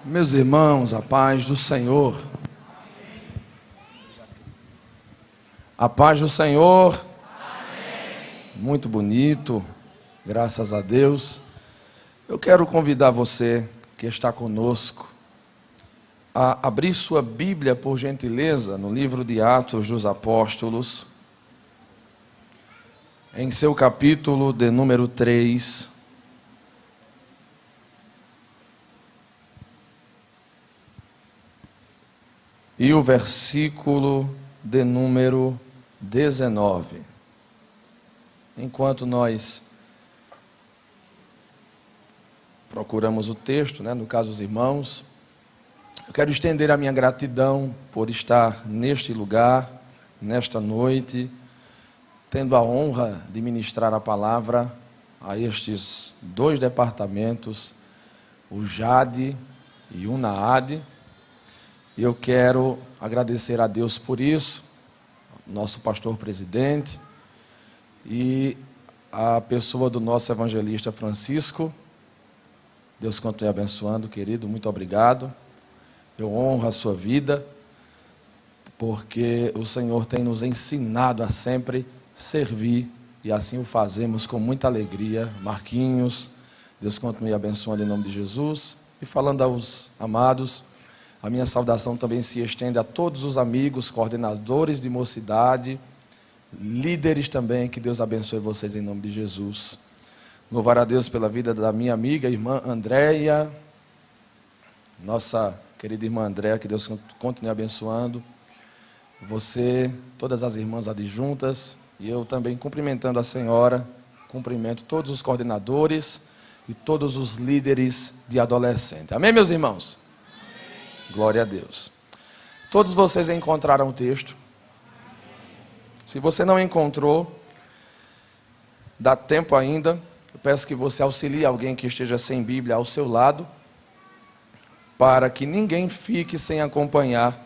Meus irmãos, a paz do Senhor. A paz do Senhor. Amém. Muito bonito, graças a Deus. Eu quero convidar você que está conosco a abrir sua Bíblia, por gentileza, no livro de Atos dos Apóstolos, em seu capítulo de número 3. E o versículo de número 19. Enquanto nós procuramos o texto, no caso os irmãos, eu quero estender a minha gratidão por estar neste lugar, nesta noite, tendo a honra de ministrar a palavra a estes dois departamentos, o JAD e o NAAD. E eu quero agradecer a Deus por isso, nosso pastor presidente e a pessoa do nosso evangelista Francisco. Deus continue abençoando, querido, muito obrigado. Eu honro a sua vida, porque o Senhor tem nos ensinado a sempre servir, e assim o fazemos com muita alegria. Marquinhos, Deus continue abençoando em nome de Jesus. E falando aos amados, a minha saudação também se estende a todos os amigos, coordenadores de mocidade, líderes também, que Deus abençoe vocês em nome de Jesus. Louvar a Deus pela vida da minha amiga, irmã Andréia, nossa querida irmã Andréia, que Deus continue abençoando. Você, todas as irmãs adjuntas, e eu também cumprimentando a senhora, cumprimento todos os coordenadores e todos os líderes de adolescente. Amém, meus irmãos? Glória a Deus. Todos vocês encontraram o texto? Se você não encontrou, dá tempo ainda. Eu peço que você auxilie alguém que esteja sem Bíblia ao seu lado, para que ninguém fique sem acompanhar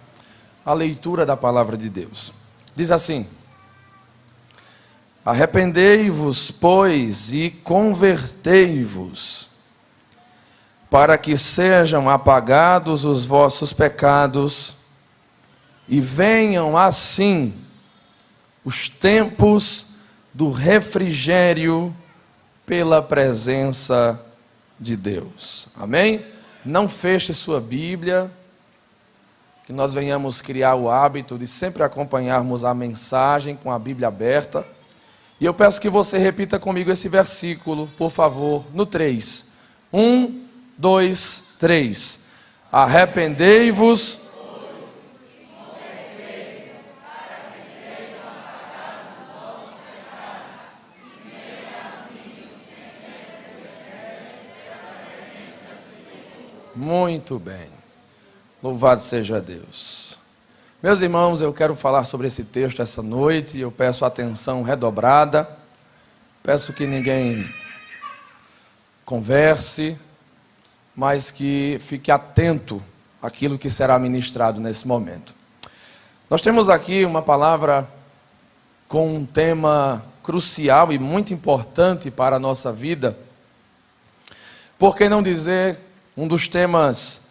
a leitura da palavra de Deus. Diz assim: arrependei-vos, pois, e convertei-vos, para que sejam apagados os vossos pecados, e venham assim os tempos do refrigério pela presença de Deus. Amém? Não feche sua Bíblia, que nós venhamos criar o hábito de sempre acompanharmos a mensagem com a Bíblia aberta. E eu peço que você repita comigo esse versículo, por favor, no 3. 1, 2, 3. Arrependei-vos. Muito bem. Louvado seja Deus. Meus irmãos, eu quero falar sobre esse texto essa noite. Eu peço atenção redobrada. Peço que ninguém converse, mas que fique atento àquilo que será ministrado nesse momento. Nós temos aqui uma palavra com um tema crucial e muito importante para a nossa vida. Por que não dizer um dos temas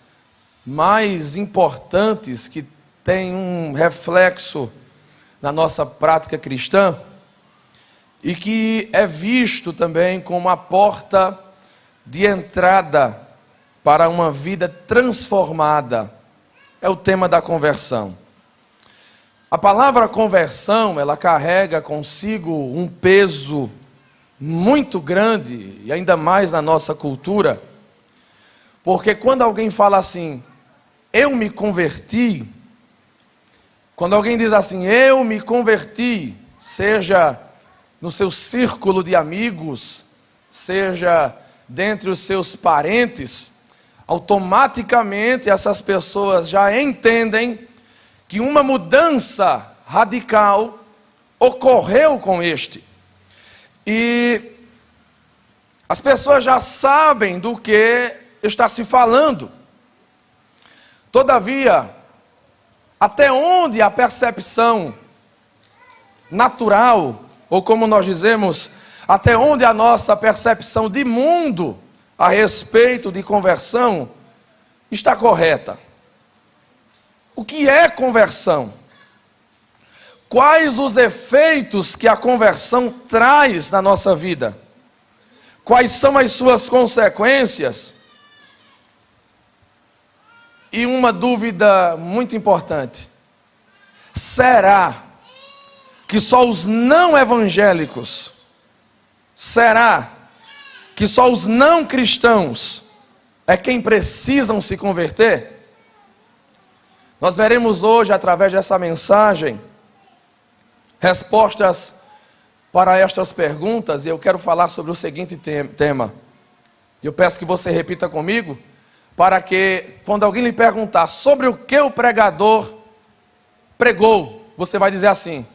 mais importantes que tem um reflexo na nossa prática cristã e que é visto também como a porta de entrada para uma vida transformada. É o tema da conversão. A palavra conversão, ela carrega consigo um peso muito grande, e ainda mais na nossa cultura, porque quando alguém fala assim, eu me converti, quando alguém diz assim, eu me converti, seja no seu círculo de amigos, seja dentre os seus parentes, automaticamente essas pessoas já entendem que uma mudança radical ocorreu com este. E as pessoas já sabem do que está se falando. Todavia, até onde a percepção natural, ou como nós dizemos, até onde a nossa percepção de mundo a respeito de conversão está correta. O que é conversão? Quais os efeitos que a conversão traz na nossa vida? Quais são as suas consequências? E uma dúvida muito importante: será que só os não evangélicos, será que só os não cristãos é quem precisam se converter? Nós veremos hoje, através dessa mensagem, respostas para estas perguntas, e eu quero falar sobre o seguinte tema. Eu peço que você repita comigo, para que, quando alguém lhe perguntar sobre o que o pregador pregou, você vai dizer assim,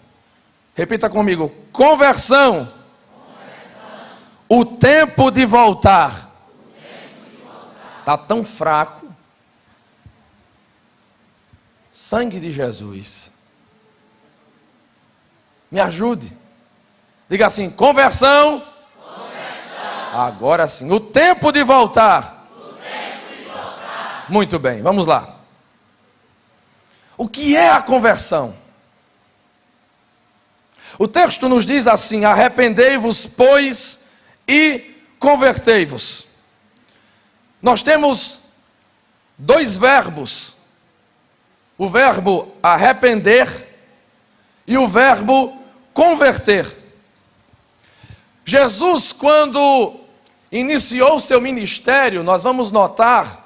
repita comigo: conversão. O tempo de voltar. Está tão fraco. Sangue de Jesus. Me ajude. Diga assim: conversão. Agora sim. O tempo de voltar. Muito bem, vamos lá. O que é a conversão? O texto nos diz assim: arrependei-vos, pois, e convertei-vos. Nós temos dois verbos: o verbo arrepender e o verbo converter. Jesus, quando iniciou seu ministério, nós vamos notar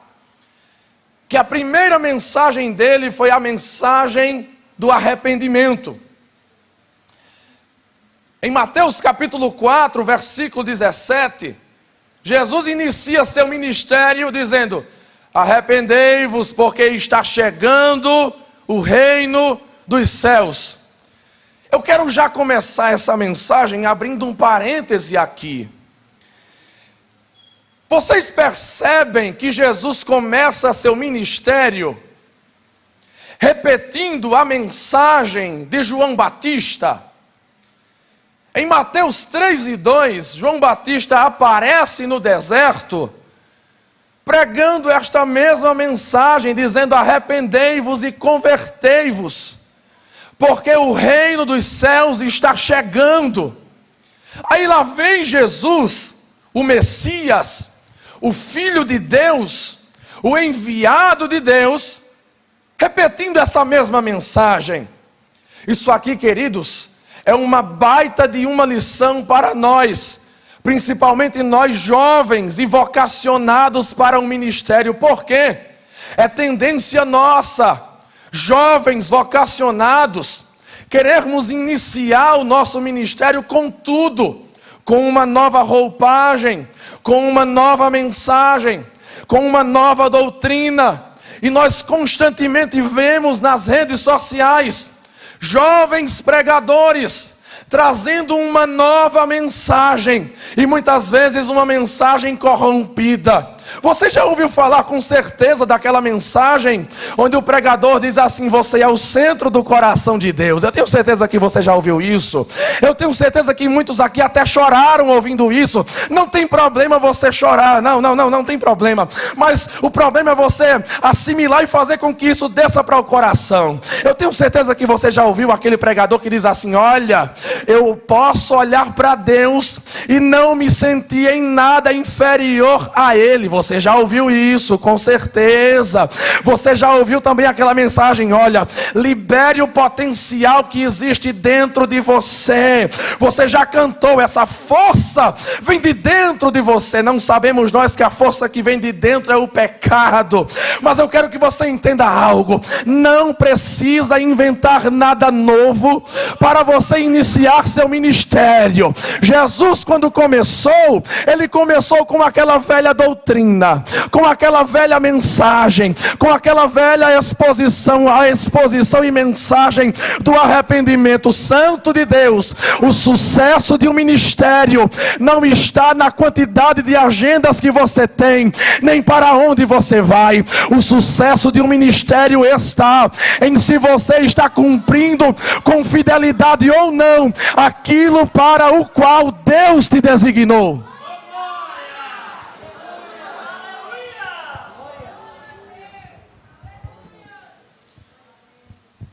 que a primeira mensagem dele foi a mensagem do arrependimento. Em Mateus capítulo 4, versículo 17, Jesus inicia seu ministério dizendo: arrependei-vos, porque está chegando o reino dos céus. Eu quero já começar essa mensagem abrindo um parêntese aqui. Vocês percebem que Jesus começa seu ministério repetindo a mensagem de João Batista? Em Mateus 3:2, João Batista aparece no deserto, pregando esta mesma mensagem, dizendo: arrependei-vos e convertei-vos, porque o reino dos céus está chegando. Aí lá vem Jesus, o Messias, o Filho de Deus, o enviado de Deus, repetindo essa mesma mensagem. Isso aqui, queridos, é uma baita de uma lição para nós, principalmente nós jovens e vocacionados para o ministério. Por quê? É tendência nossa, jovens vocacionados, querermos iniciar o nosso ministério com tudo, com uma nova roupagem, com uma nova mensagem, com uma nova doutrina. E nós constantemente vemos nas redes sociais jovens pregadores trazendo uma nova mensagem, e muitas vezes uma mensagem corrompida. Você já ouviu falar com certeza daquela mensagem onde o pregador diz assim: você é o centro do coração de Deus? Eu tenho certeza que você já ouviu isso. Eu tenho certeza que muitos aqui até choraram ouvindo isso. Não tem problema você chorar, não tem problema. Mas o problema é você assimilar e fazer com que isso desça para o coração. Eu tenho certeza que você já ouviu aquele pregador que diz assim: olha, eu posso olhar para Deus e não me sentir em nada inferior a Ele. Você já ouviu isso, com certeza. Você já ouviu também aquela mensagem: olha, libere o potencial que existe dentro de você. Você já cantou: essa força vem de dentro de você. Não sabemos nós que a força que vem de dentro é o pecado. Mas eu quero que você entenda algo: não precisa inventar nada novo para você iniciar seu ministério. Jesus, quando começou, ele começou com aquela velha doutrina, com aquela velha mensagem, com aquela velha exposição, a exposição e mensagem do arrependimento. Santo de Deus, o sucesso de um ministério não está na quantidade de agendas que você tem, nem para onde você vai. O sucesso de um ministério está em se você está cumprindo com fidelidade ou não aquilo para o qual Deus te designou.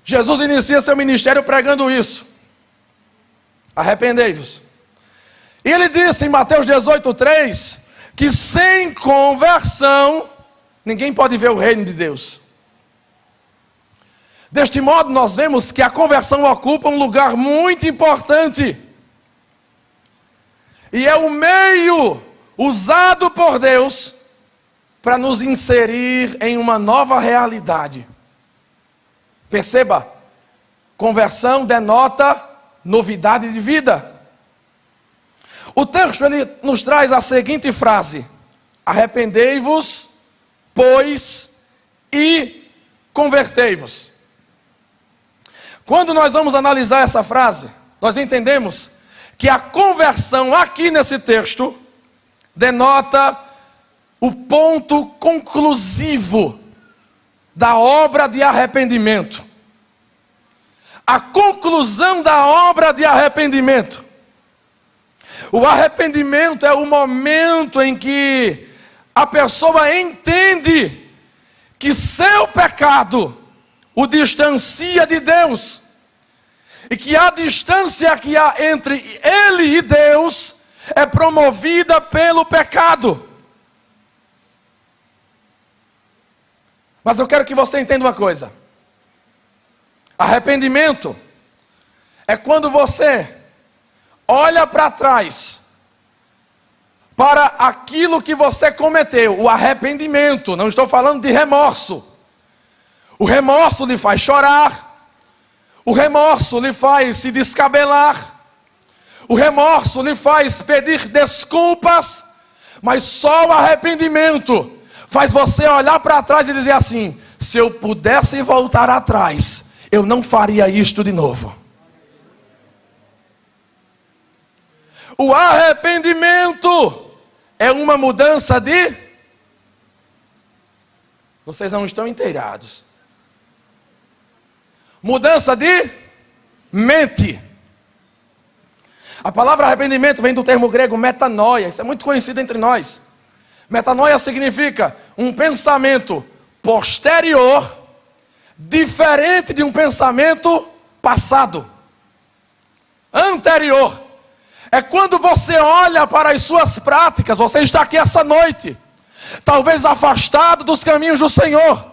Jesus inicia seu ministério pregando isso: arrependei-vos. E ele disse em Mateus 18:3 que sem conversão ninguém pode ver o reino de Deus. Deste modo, nós vemos que a conversão ocupa um lugar muito importante. E é o meio usado por Deus para nos inserir em uma nova realidade. Perceba, conversão denota novidade de vida. O texto ele nos traz a seguinte frase: arrependei-vos, pois, e convertei-vos. Quando nós vamos analisar essa frase, nós entendemos que a conversão aqui nesse texto denota o ponto conclusivo da obra de arrependimento. A conclusão da obra de arrependimento. O arrependimento é o momento em que a pessoa entende que seu pecado o distancia de Deus, e que a distância que há entre ele e Deus é promovida pelo pecado. Mas eu quero que você entenda uma coisa: arrependimento é quando você olha para trás, para aquilo que você cometeu. O arrependimento, não estou falando de remorso. O remorso lhe faz chorar, o remorso lhe faz se descabelar, o remorso lhe faz pedir desculpas, mas só o arrependimento faz você olhar para trás e dizer assim: se eu pudesse voltar atrás, eu não faria isto de novo. O arrependimento é uma mudança de... Vocês não estão inteirados. Mudança de mente. A palavra arrependimento vem do termo grego metanoia. Isso é muito conhecido entre nós. Metanoia significa um pensamento posterior, diferente de um pensamento passado, anterior. É quando você olha para as suas práticas. Você está aqui essa noite, talvez afastado dos caminhos do Senhor,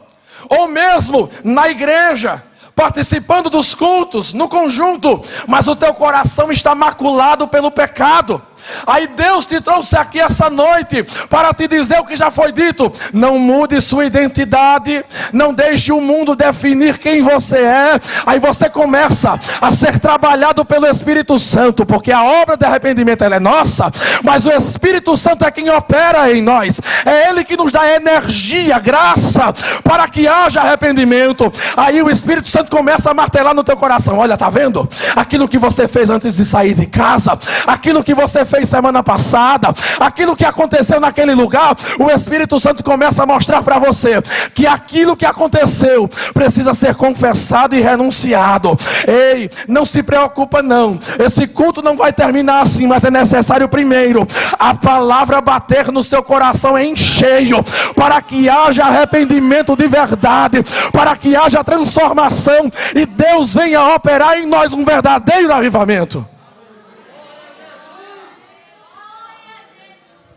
ou mesmo na igreja, participando dos cultos, no conjunto, mas o teu coração está maculado pelo pecado. Aí Deus te trouxe aqui essa noite para te dizer o que já foi dito: não mude sua identidade, não deixe o mundo definir quem você é. Aí você começa a ser trabalhado pelo Espírito Santo, porque a obra de arrependimento ela é nossa, mas o Espírito Santo é quem opera em nós. É Ele que nos dá energia, graça, para que haja arrependimento. Aí o Espírito Santo começa a martelar no teu coração: olha, tá vendo? Aquilo que você fez antes de sair de casa, aquilo que você fez semana passada, aquilo que aconteceu naquele lugar, o Espírito Santo começa a mostrar para você que aquilo que aconteceu precisa ser confessado e renunciado. Ei, não se preocupa não, esse culto não vai terminar assim, mas é necessário primeiro a palavra bater no seu coração em cheio, para que haja arrependimento de verdade, para que haja transformação e Deus venha operar em nós um verdadeiro avivamento.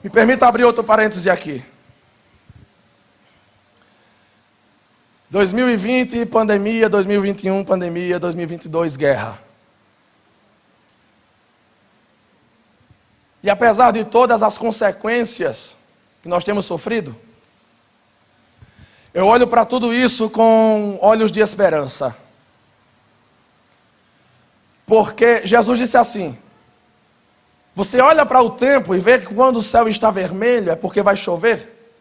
Me permita abrir outro parêntese aqui. 2020, pandemia. 2021, pandemia. 2022, guerra. E apesar de todas as consequências que nós temos sofrido, eu olho para tudo isso com olhos de esperança. Porque Jesus disse assim: você olha para o tempo e vê que quando o céu está vermelho é porque vai chover.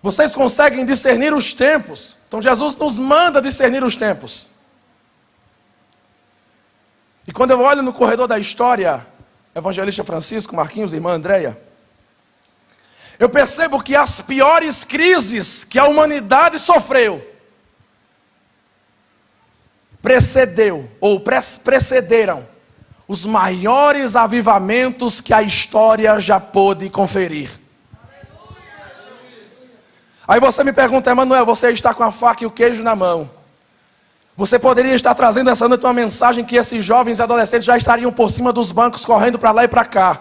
Vocês conseguem discernir os tempos. Então Jesus nos manda discernir os tempos. E quando eu olho no corredor da história, evangelista Francisco, Marquinhos, irmã Andréia, eu percebo que as piores crises que a humanidade sofreu precederam os maiores avivamentos que a história já pôde conferir. Aí você me pergunta: Emanuel, você está com a faca e o queijo na mão. Você poderia estar trazendo essa noite uma mensagem que esses jovens e adolescentes já estariam por cima dos bancos, correndo para lá e para cá.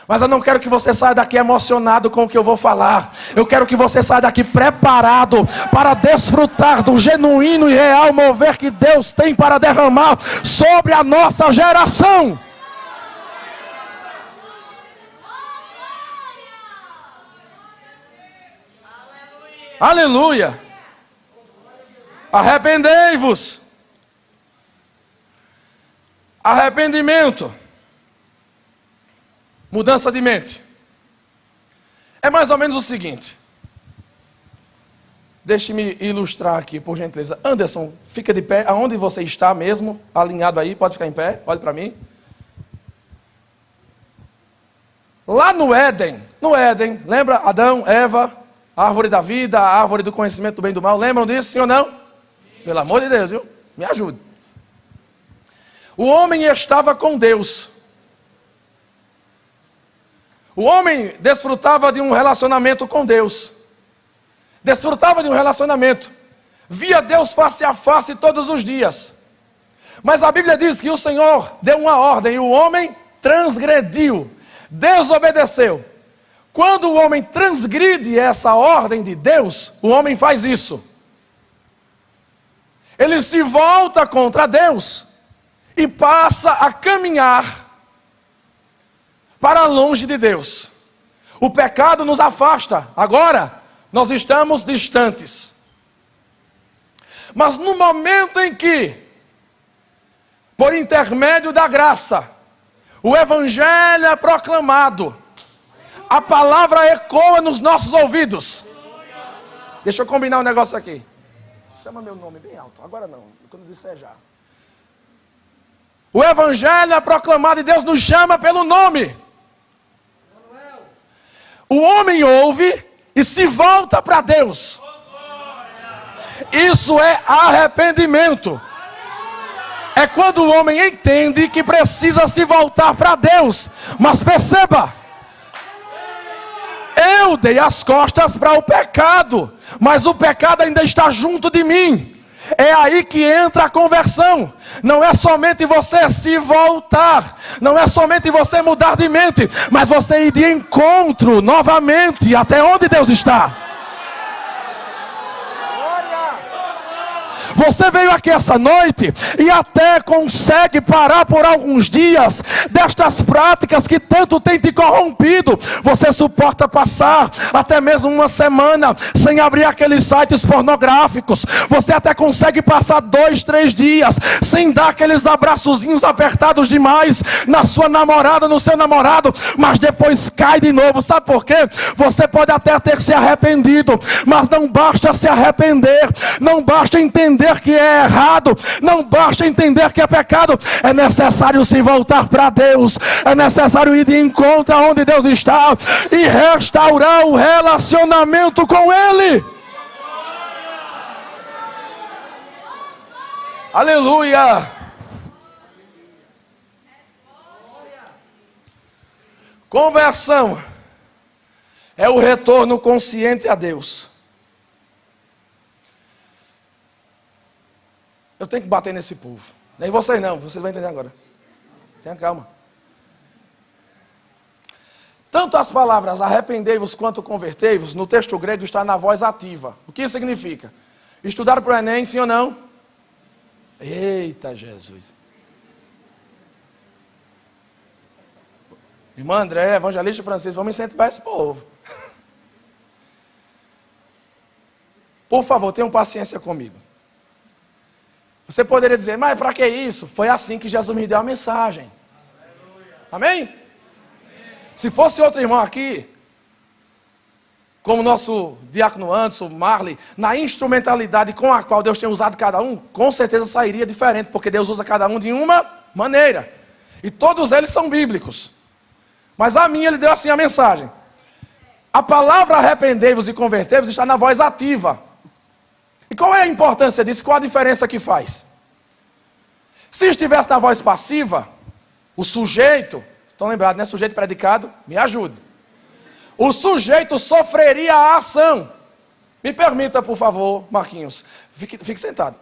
Mas eu não quero que você saia daqui emocionado com o que eu vou falar. Eu quero que você saia daqui preparado para desfrutar do genuíno e real mover que Deus tem para derramar sobre a nossa geração. Aleluia! Arrependei-vos. Arrependimento. Mudança de mente. É mais ou menos o seguinte. Deixe-me ilustrar aqui, por gentileza. Anderson, fica de pé. Aonde você está mesmo? Alinhado aí, pode ficar em pé. Olhe para mim. Lá no Éden, lembra Adão, Eva, a árvore da vida, a árvore do conhecimento do bem e do mal. Lembram disso, sim ou não? Pelo amor de Deus, viu? Me ajude. O homem estava com Deus. O homem desfrutava de um relacionamento com Deus. Desfrutava de um relacionamento. Via Deus face a face todos os dias. Mas a Bíblia diz que o Senhor deu uma ordem e o homem transgrediu, desobedeceu. Quando o homem transgride essa ordem de Deus, o homem faz isso. Ele se volta contra Deus e passa a caminhar para longe de Deus. O pecado nos afasta. Agora, nós estamos distantes. Mas no momento em que, por intermédio da graça, o Evangelho é proclamado, a palavra ecoa nos nossos ouvidos. Deixa eu combinar um negócio aqui. Chama meu nome bem alto. Agora não, quando disser já. O Evangelho é proclamado e Deus nos chama pelo nome. O homem ouve e se volta para Deus. Isso é arrependimento. É quando o homem entende que precisa se voltar para Deus. Mas perceba, eu dei as costas para o pecado, mas o pecado ainda está junto de mim. É aí que entra a conversão. Não é somente você se voltar, não é somente você mudar de mente, mas você ir de encontro novamente até onde Deus está. Você veio aqui essa noite e até consegue parar por alguns dias destas práticas que tanto tem te corrompido. Você suporta passar até mesmo uma semana sem abrir aqueles sites pornográficos. Você até consegue passar 2, 3 dias sem dar aqueles abraçozinhos apertados demais na sua namorada, no seu namorado, mas depois cai de novo. Sabe por quê? Você pode até ter se arrependido, mas não basta se arrepender, não basta entender que é errado, não basta entender que é pecado, é necessário se voltar para Deus, é necessário ir de encontro aonde Deus está e restaurar o relacionamento com Ele. Aleluia! Conversão é o retorno consciente a Deus. Eu tenho que bater nesse povo. Nem vocês não, vocês vão entender agora. Tenha calma. Tanto as palavras arrependei-vos quanto convertei-vos, no texto grego está na voz ativa. O que isso significa? Estudaram para o Enem, sim ou não? Eita Jesus. Irmã André, evangelista Francisco, vamos incentivar esse povo. Por favor, tenham paciência comigo. Você poderia dizer, mas para que isso? Foi assim que Jesus me deu a mensagem. Amém? Se fosse outro irmão aqui, como o nosso diácono Anderson, Marley, na instrumentalidade com a qual Deus tem usado cada um, com certeza sairia diferente, porque Deus usa cada um de uma maneira. E todos eles são bíblicos. Mas a mim ele deu assim a mensagem. A palavra arrependei-vos e convertei-vos está na voz ativa. E qual é a importância disso? Qual a diferença que faz? Se estivesse na voz passiva, o sujeito, estão lembrados, né? Sujeito predicado, me ajude. O sujeito sofreria a ação. Me permita, por favor, Marquinhos, fique sentado.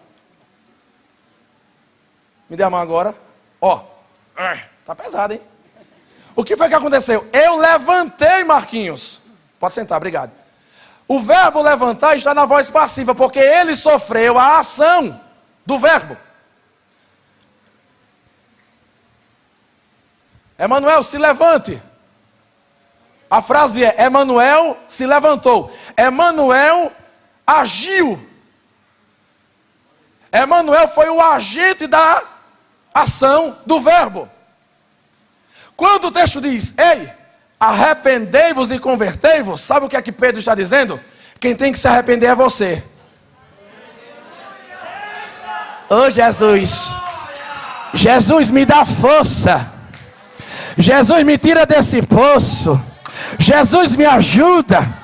Me dê a mão agora. Ó, tá pesado, hein? O que foi que aconteceu? Eu levantei, Marquinhos. Pode sentar, obrigado. O verbo levantar está na voz passiva, porque ele sofreu a ação do verbo. Emanuel, se levante. A frase é: Emanuel se levantou. Emanuel agiu. Emanuel foi o agente da ação do verbo. Quando o texto diz: ei, arrependei-vos e convertei-vos, sabe o que é que Pedro está dizendo? Quem tem que se arrepender é você. Oh, Jesus. Jesus, me dá força. Jesus, me tira desse poço. Jesus, me ajuda.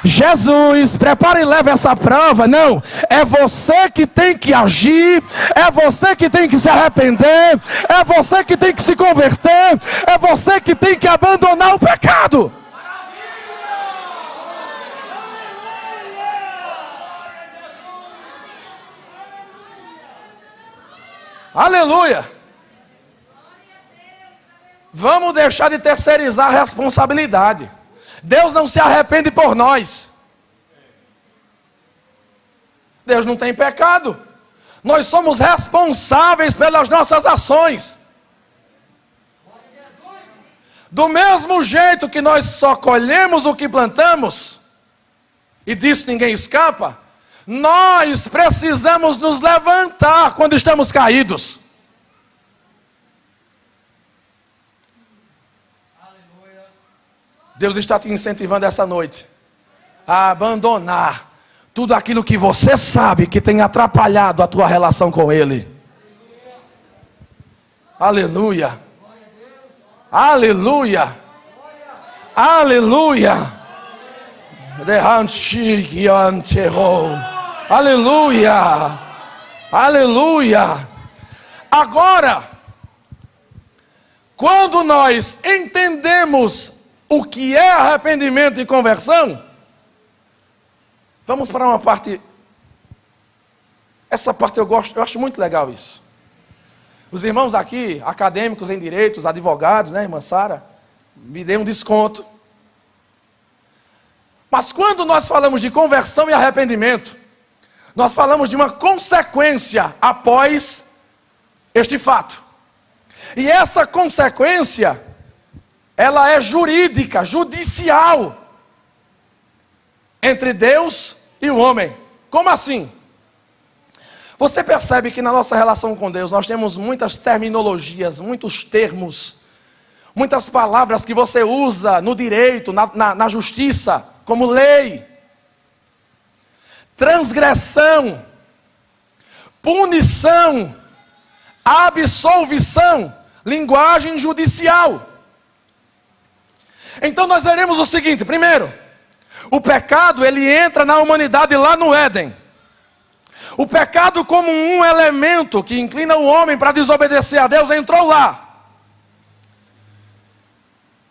Jesus, prepara e leva essa prova. Não, é você que tem que agir. É você que tem que se arrepender. É você que tem que se converter. É você que tem que abandonar o pecado. Aleluia. Vamos deixar de terceirizar a responsabilidade. Deus não se arrepende por nós. Deus não tem pecado. Nós somos responsáveis pelas nossas ações. Do mesmo jeito que nós só colhemos o que plantamos, e disso ninguém escapa, nós precisamos nos levantar quando estamos caídos. Deus está te incentivando essa noite a abandonar tudo aquilo que você sabe que tem atrapalhado a tua relação com Ele. Aleluia. Aleluia. Aleluia. Aleluia. Aleluia. Agora, quando nós entendemos o que é arrependimento e conversão, vamos para uma parte. Essa parte eu gosto, eu acho muito legal isso. Os irmãos aqui, acadêmicos em direitos, advogados, né, irmã Sara, me dê um desconto. Mas quando nós falamos de conversão e arrependimento, nós falamos de uma consequência após este fato. E essa consequência, ela é jurídica, judicial, entre Deus e o homem. Como assim? Você percebe que na nossa relação com Deus, nós temos muitas terminologias, muitos termos, muitas palavras que você usa no direito, na justiça, como lei, transgressão, punição, absolvição, linguagem judicial. Então nós veremos o seguinte: primeiro, o pecado ele entra na humanidade lá no Éden. O pecado como um elemento que inclina o homem para desobedecer a Deus entrou lá.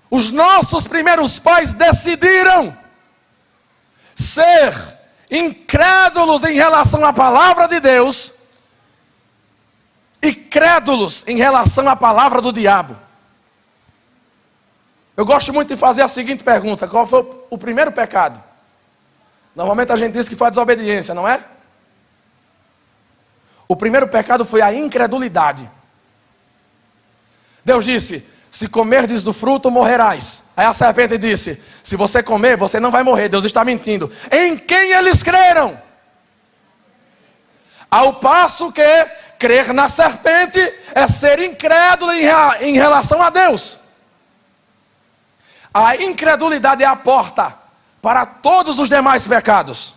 Os nossos primeiros pais decidiram ser incrédulos em relação à palavra de Deus e crédulos em relação à palavra do diabo. Eu gosto muito de fazer a seguinte pergunta: qual foi o primeiro pecado? Normalmente a gente diz que foi a desobediência, não é? O primeiro pecado foi a incredulidade. Deus disse: se comerdes do fruto, morrerás. Aí a serpente disse: se você comer, você não vai morrer. Deus está mentindo. Em quem eles creram? Ao passo que crer na serpente é ser incrédulo em relação a Deus. A incredulidade é a porta para todos os demais pecados.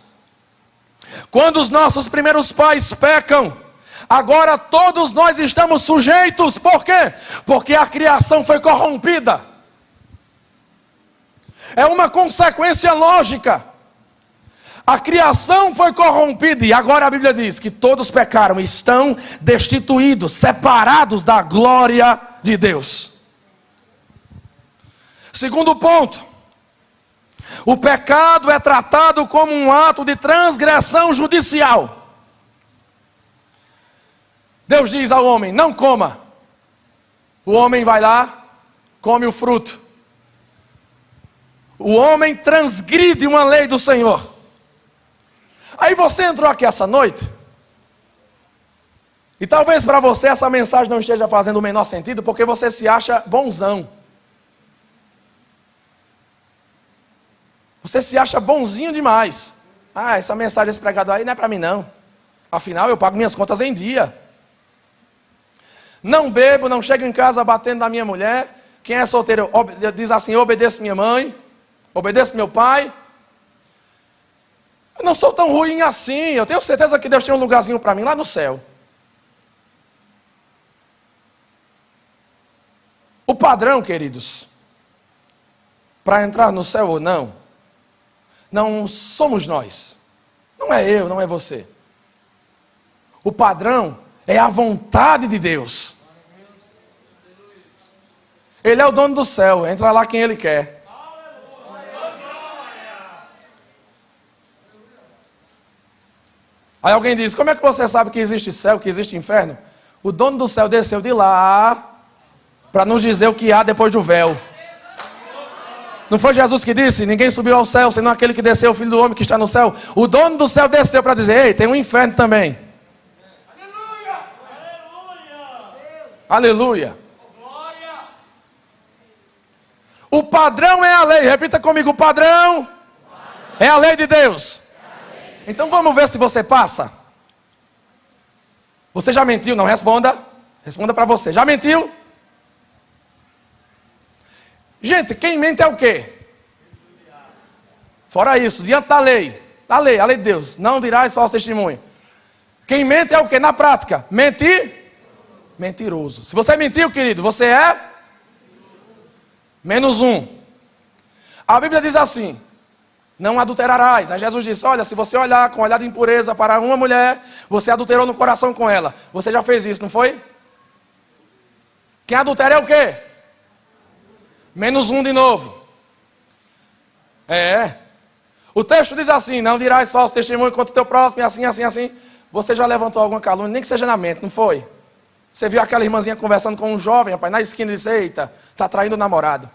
Quando os nossos primeiros pais pecam, agora todos nós estamos sujeitos. Por quê? Porque a criação foi corrompida. É uma consequência lógica. A criação foi corrompida e agora a Bíblia diz que todos pecaram e estão destituídos, separados da glória de Deus. Segundo ponto, o pecado é tratado como um ato de transgressão judicial. Deus diz ao homem: não coma. O homem vai lá, come o fruto. O homem transgride uma lei do Senhor. Aí você entrou aqui essa noite, e talvez para você essa mensagem não esteja fazendo o menor sentido, porque você se acha bonzão. Você se acha bonzinho demais. Ah, essa mensagem desse pregador aí não é para mim não. Afinal, eu pago minhas contas em dia. Não bebo, não chego em casa batendo na minha mulher. Quem é solteiro diz assim: eu obedeço minha mãe, obedeço meu pai. Eu não sou tão ruim assim. Eu tenho certeza que Deus tem um lugarzinho para mim lá no céu. O padrão, queridos, para entrar no céu ou não, não somos nós. Não é eu, não é você. O padrão é a vontade de Deus. Ele é o dono do céu, entra lá quem Ele quer. Aí alguém diz: como é que você sabe que existe céu, que existe inferno? O dono do céu desceu de lá para nos dizer o que há depois do véu. Não foi Jesus que disse: ninguém subiu ao céu, senão aquele que desceu, o Filho do Homem que está no céu. O dono do céu desceu para dizer: ei, tem um inferno também. Aleluia! Aleluia! O padrão é a lei. Repita comigo: o padrão é a lei de Deus. Então vamos ver se você passa. Você já mentiu? Não responda. Responda para você. Já mentiu? Gente, quem mente é o quê? Fora isso, diante da lei. A lei de Deus. Não dirás falso testemunho. Quem mente é o quê? Na prática, mentiroso. Se você mentiu, querido, você é menos um. A Bíblia diz assim: não adulterarás. Aí Jesus disse: olha, se você olhar com olhar de impureza para uma mulher, você adulterou no coração com ela. Você já fez isso, não foi? Quem adultera é o quê? Menos um de novo. O texto diz assim: não dirás falso testemunho contra o teu próximo, e assim, assim, assim. Você já levantou alguma calúnia, nem que seja na mente, não foi? Você viu aquela irmãzinha conversando com um jovem, rapaz, na esquina, e disse: eita, está traindo o namorado.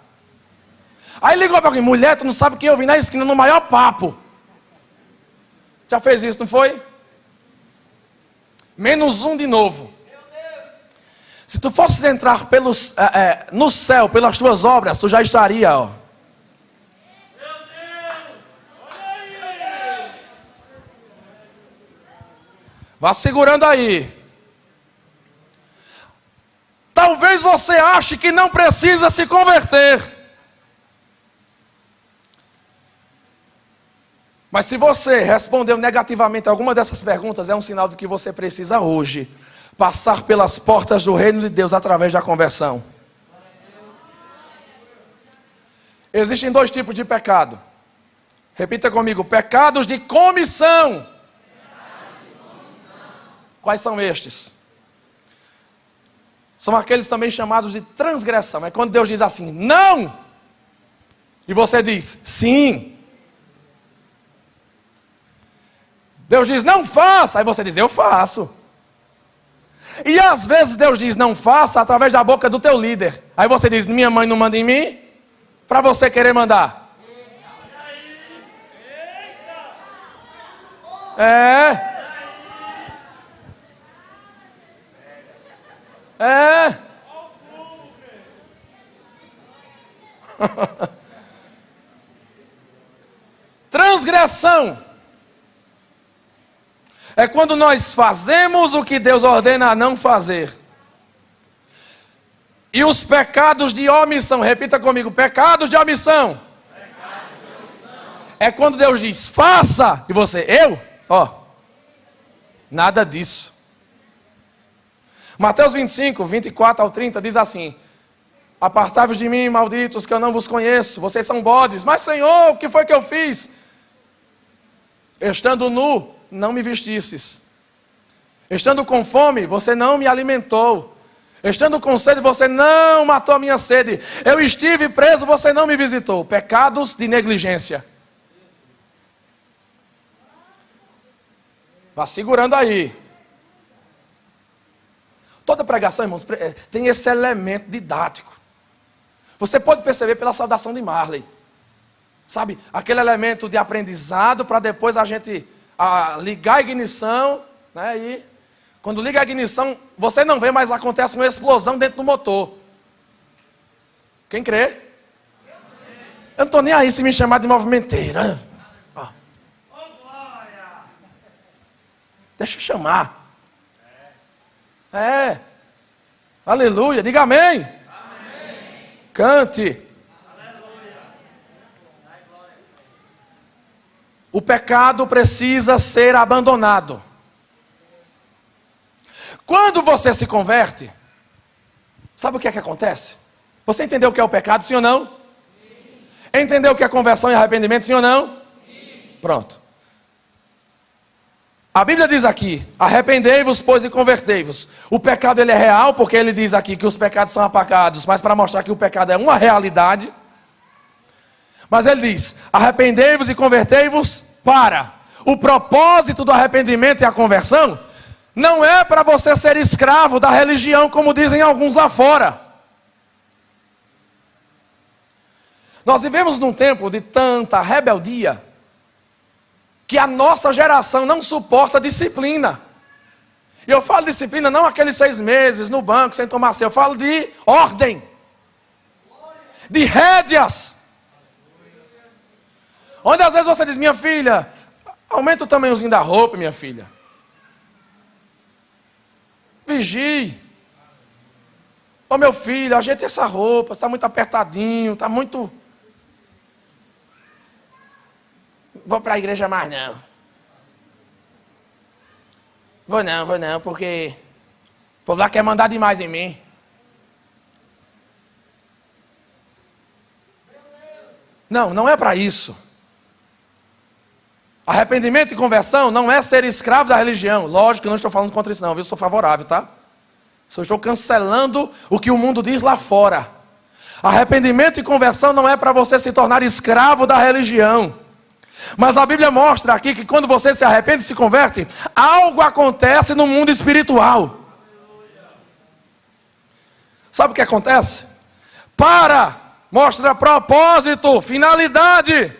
Aí ligou para alguém: mulher, tu não sabe quem eu vi na esquina no maior papo. Já fez isso, não foi? Menos um de novo. Se tu fosses entrar no céu pelas tuas obras, tu já estaria, ó. Vá segurando aí. Talvez você ache que não precisa se converter. Mas se você respondeu negativamente a alguma dessas perguntas, é um sinal de que você precisa hoje passar pelas portas do reino de Deus através da conversão. Existem dois tipos de pecado. Repita comigo: pecados de comissão. Quais são estes? São aqueles também chamados de transgressão. É quando Deus diz assim: não! E você diz: sim. Deus diz: não faça. Aí você diz: eu faço. E às vezes Deus diz: não faça, através da boca do teu líder. Aí você diz: minha mãe não manda em mim, para você querer mandar. Transgressão é quando nós fazemos o que Deus ordena a não fazer. E os pecados de omissão, repita comigo: pecados de omissão. É quando Deus diz: faça, e você: nada disso. Mateus 25, 24 ao 30 diz assim: apartai-vos de mim, malditos, que eu não vos conheço. Vocês são bodes. Mas Senhor, o que foi que eu fiz? Estando nu, não me vestistes. Estando com fome, você não me alimentou. Estando com sede, você não matou a minha sede. Eu estive preso, você não me visitou. Pecados de negligência. Vá segurando aí. Toda pregação, irmãos, tem esse elemento didático. Você pode perceber pela saudação de Marley. Sabe, aquele elemento de aprendizado para depois a gente ligar a ignição, né? E quando liga a ignição, você não vê, mas acontece uma explosão dentro do motor. Quem crê? Eu não estou nem aí se me chamar de movimenteira. Deixa eu chamar. Aleluia. Diga amém. Amém. Cante. Aleluia. O pecado precisa ser abandonado. Quando você se converte, sabe o que é que acontece? Você entendeu o que é o pecado, sim ou não? Sim. Entendeu o que é conversão e arrependimento, sim ou não? Sim. Pronto. A Bíblia diz aqui, arrependei-vos, pois, e convertei-vos. O pecado ele é real, porque ele diz aqui que os pecados são apagados, mas para mostrar que o pecado é uma realidade. Mas ele diz, arrependei-vos e convertei-vos para. O propósito do arrependimento e a conversão não é para você ser escravo da religião, como dizem alguns lá fora. Nós vivemos num tempo de tanta rebeldia, que a nossa geração não suporta disciplina. E eu falo disciplina não aqueles 6 meses no banco sem tomar ceia. Eu falo de ordem. De rédeas. Onde às vezes você diz, minha filha, aumenta o tamanhozinho da roupa, minha filha. Vigie. Ô meu filho, ajeite essa roupa, está muito apertadinho, está muito... Vou para a igreja mais não. Vou não, porque o povo lá quer mandar demais em mim. Não é para isso. Arrependimento e conversão não é ser escravo da religião. Lógico que eu não estou falando contra isso não, viu? Sou favorável, tá? Só estou cancelando o que o mundo diz lá fora. Arrependimento e conversão não é para você se tornar escravo da religião. Mas a Bíblia mostra aqui que quando você se arrepende e se converte, algo acontece no mundo espiritual. Sabe o que acontece? Mostra propósito, finalidade.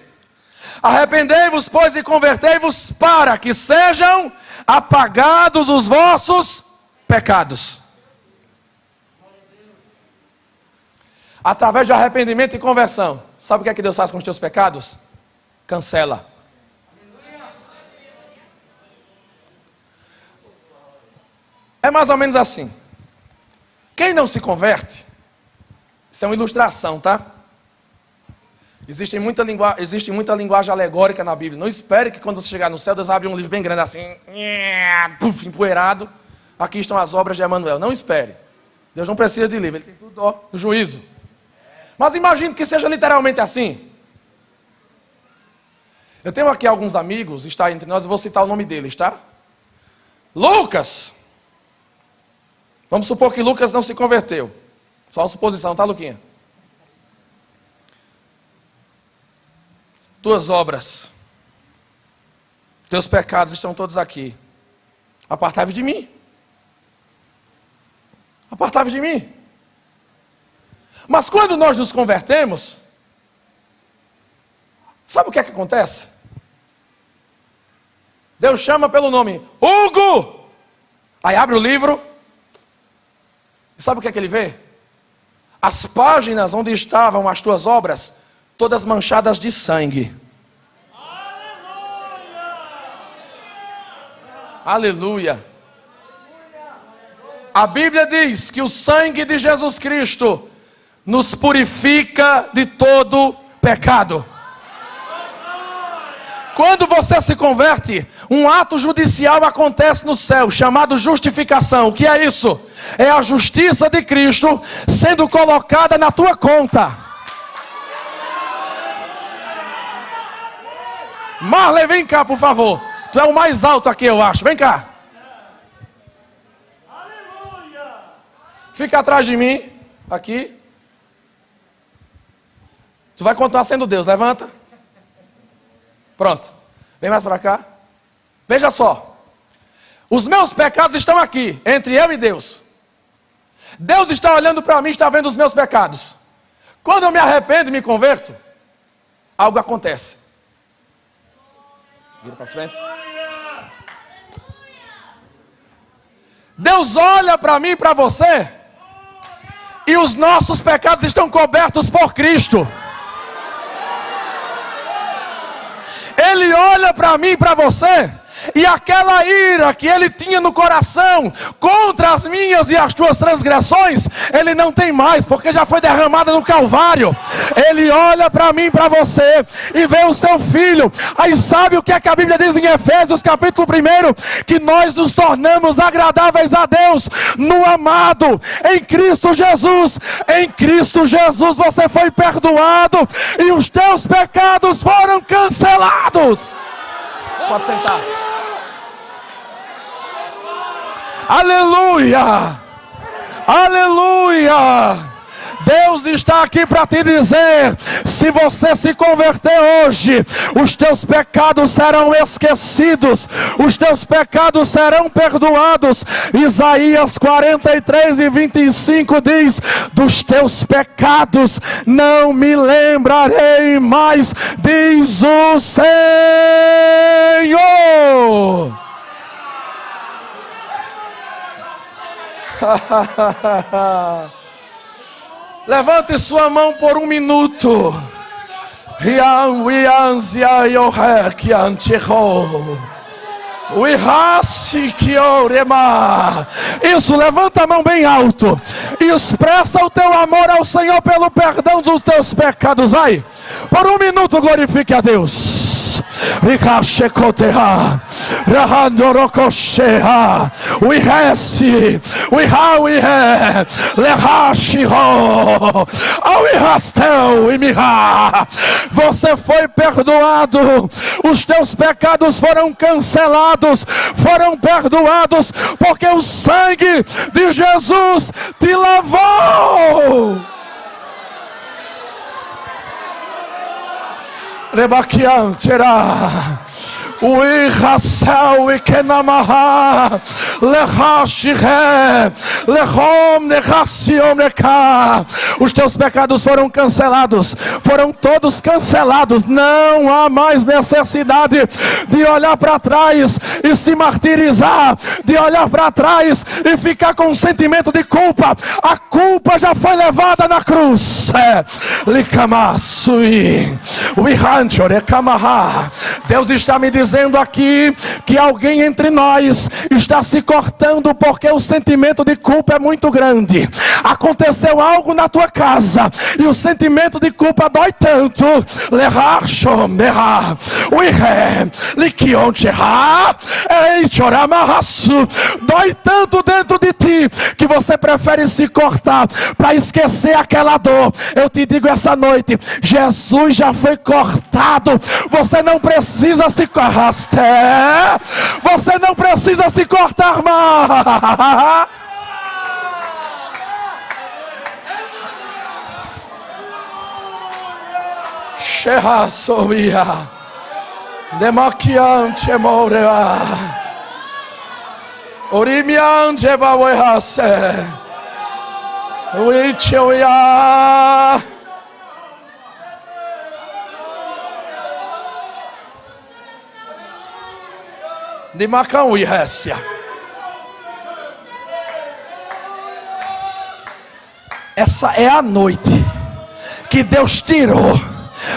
Arrependei-vos, pois, e convertei-vos para que sejam apagados os vossos pecados. Através de arrependimento e conversão. Sabe o que é que Deus faz com os teus pecados? Cancela. É mais ou menos assim. Quem não se converte, isso é uma ilustração, tá? Existe muita linguagem alegórica na Bíblia. Não espere que quando você chegar no céu, Deus abre um livro bem grande assim, empoeirado. Aqui estão as obras de Emanuel. Não espere. Deus não precisa de livro, Ele tem tudo no juízo. Mas imagine que seja literalmente assim. Eu tenho aqui alguns amigos, está entre nós, eu vou citar o nome deles, tá? Lucas! Vamos supor que Lucas não se converteu. Só uma suposição, tá, Luquinha? Tuas obras, teus pecados estão todos aqui. Apartai-vos de mim. Apartai-vos de mim. Mas quando nós nos convertemos, sabe o que é que acontece? Deus chama pelo nome, Hugo! Aí abre o livro. E sabe o que é que ele vê? As páginas onde estavam as tuas obras, todas manchadas de sangue. Aleluia! A Bíblia diz que o sangue de Jesus Cristo nos purifica de todo pecado. Quando você se converte, um ato judicial acontece no céu, chamado justificação. O que é isso? É a justiça de Cristo sendo colocada na tua conta. Marley, vem cá, por favor. Tu é o mais alto aqui, eu acho. Vem cá. Fica atrás de mim, aqui. Tu vai continuar sendo Deus, levanta. Pronto, vem mais para cá. Veja só, os meus pecados estão aqui, entre eu e Deus. Deus está olhando para mim, está vendo os meus pecados. Quando eu me arrependo e me converto, algo acontece. Vira para frente. Deus olha para mim e para você, e os nossos pecados estão cobertos por Cristo. Ele olha para mim e para você, e aquela ira que ele tinha no coração contra as minhas e as tuas transgressões, ele não tem mais, porque já foi derramada no Calvário. Ele olha para mim e para você e vê o seu filho. Aí sabe o que é que a Bíblia diz em Efésios capítulo 1? Que nós nos tornamos agradáveis a Deus no amado, em Cristo Jesus. Em Cristo Jesus você foi perdoado e os teus pecados foram cancelados. Pode sentar. Aleluia! Aleluia! Deus está aqui para te dizer: se você se converter hoje, os teus pecados serão esquecidos, os teus pecados serão perdoados. Isaías 43:25 diz: dos teus pecados não me lembrarei mais, diz o Senhor. Levante sua mão por um minuto. Isso, levanta a mão bem alto e expressa o teu amor ao Senhor pelo perdão dos teus pecados. Vai, por um minuto glorifique a Deus. Você foi perdoado, os teus pecados foram cancelados, foram perdoados, porque o sangue de Jesus te lavou. Rebaquian terá. Os teus pecados foram cancelados, foram todos cancelados. Não há mais necessidade de olhar para trás e se martirizar, de olhar para trás e ficar com um sentimento de culpa. A culpa já foi levada na cruz. Deus está me dizendo aqui que alguém entre nós está se cortando porque o sentimento de culpa é muito grande. Aconteceu algo na tua casa e o sentimento de culpa dói tanto. Dói tanto dentro de ti que você prefere se cortar para esquecer aquela dor. Eu te digo essa noite, Jesus já foi cortado. Você não precisa se arrastar. Você não precisa se cortar mais. Sheha soia. Demakian chemorea. Orimian jebawehase. Uichoya. De Macão e Récia. Essa é a noite que Deus tirou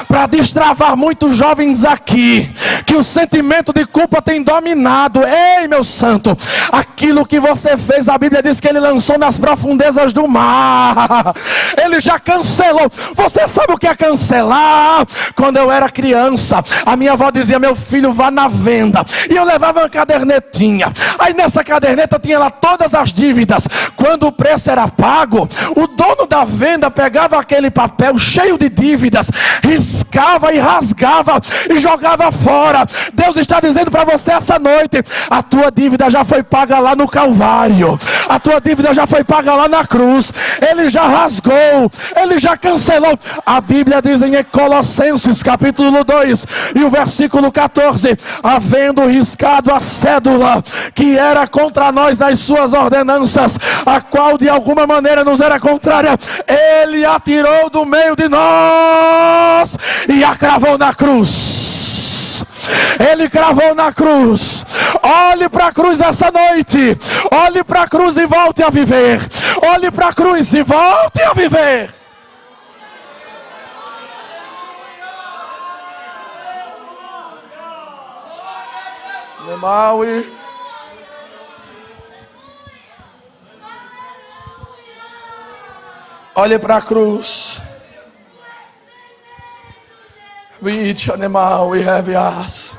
para destravar muitos jovens aqui, que o sentimento de culpa tem dominado. Ei, meu santo, aquilo que você fez, a Bíblia diz que ele lançou nas profundezas do mar. Ele já cancelou. Você sabe o que é cancelar? Quando eu era criança, a minha avó dizia: meu filho, vá na venda. E eu levava uma cadernetinha. Aí nessa caderneta tinha lá todas as dívidas. Quando o preço era pago, o dono da venda pegava aquele papel cheio de dívidas, riscava e rasgava e jogava fora. Deus está dizendo para você essa noite: a tua dívida já foi paga lá no Calvário, a tua dívida já foi paga lá na cruz. Ele já rasgou, Ele já cancelou. A Bíblia diz em Colossenses capítulo 2 e o versículo 14: havendo riscado a cédula que era contra nós nas suas ordenanças, a qual de alguma maneira nos era contrária, Ele a tirou do meio de nós e a cravou na cruz. Ele cravou na cruz. Olhe para a cruz essa noite. Olhe para a cruz e volte a viver. Olhe para a cruz e volte a viver. Maui. Olhe para a cruz. We each animal we have us.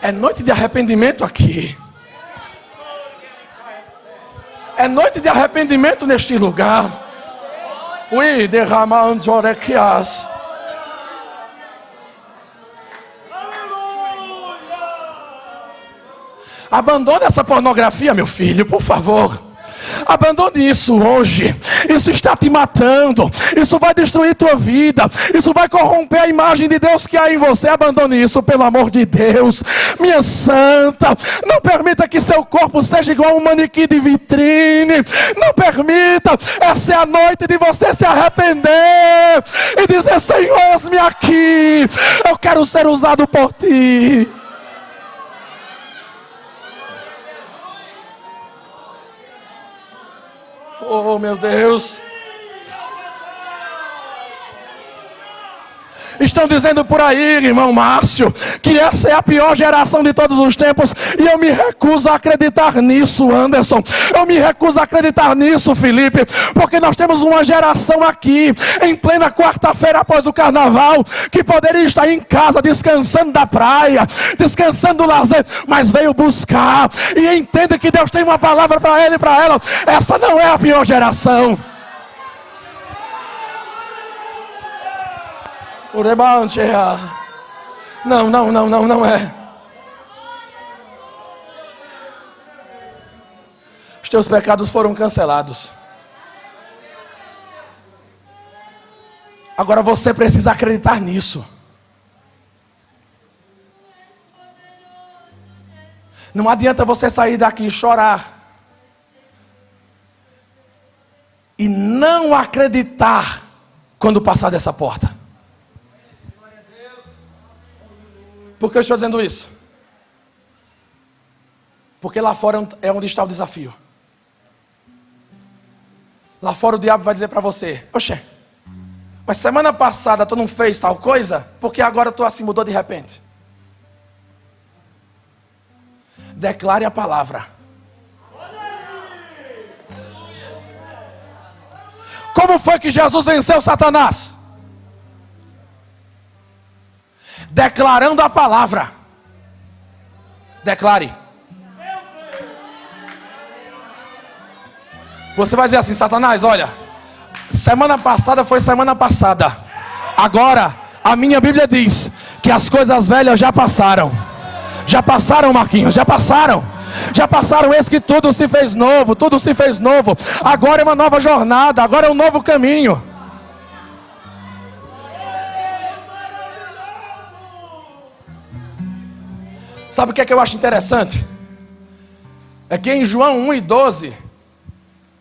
É noite de arrependimento aqui. É noite de arrependimento neste lugar. We derramamos orequias. Abandone essa pornografia, meu filho, por favor. Abandone isso hoje. Isso está te matando. Isso vai destruir tua vida. Isso vai corromper a imagem de Deus que há em você. Abandone isso, pelo amor de Deus. Minha santa, não permita que seu corpo seja igual a um manequim de vitrine. Não permita. Essa é a noite de você se arrepender e dizer: Senhor, eis-me aqui. Eu quero ser usado por ti. Oh, meu Deus. Estão dizendo por aí, irmão Márcio, que essa é a pior geração de todos os tempos. E eu me recuso a acreditar nisso, Anderson. Eu me recuso a acreditar nisso, Felipe. Porque nós temos uma geração aqui, em plena quarta-feira após o carnaval, que poderia estar em casa, descansando da praia, descansando do lazer, mas veio buscar. E entende que Deus tem uma palavra para ele e para ela. Essa não é a pior geração. Não é. Os teus pecados foram cancelados. Agora você precisa acreditar nisso. Não adianta você sair daqui e chorar e não acreditar quando passar dessa porta. Por que eu estou dizendo isso? Porque lá fora é onde está o desafio. Lá fora o diabo vai dizer para você: oxe, mas semana passada tu não fez tal coisa? Porque agora tu assim mudou de repente? Declare a palavra. Como foi que Jesus venceu Satanás? Declarando a palavra. Declare. Você vai dizer assim: Satanás, olha, semana passada foi semana passada. Agora, a minha Bíblia diz que as coisas velhas já passaram. Já passaram, Marquinhos, já passaram. Já passaram, eis que tudo se fez novo. Tudo se fez novo. Agora é uma nova jornada. Agora é um novo caminho. Sabe o que é que eu acho interessante? É que em João 1:12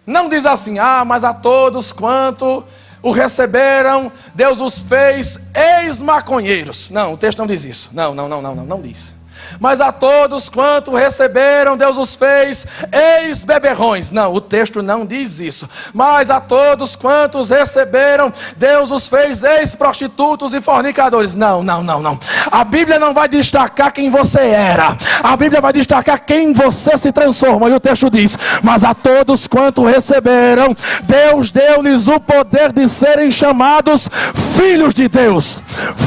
não diz assim: ah, mas a todos quanto o receberam, Deus os fez ex-maconheiros. Não, o texto não diz isso. Não diz. Mas a todos quanto receberam, Deus os fez ex-beberrões. Não, o texto não diz isso. Mas a todos quantos receberam, Deus os fez ex-prostitutos e fornicadores. Não. A Bíblia não vai destacar quem você era. A Bíblia vai destacar quem você se transforma. E o texto diz: mas a todos quanto receberam, Deus deu-lhes o poder de serem chamados filhos de Deus.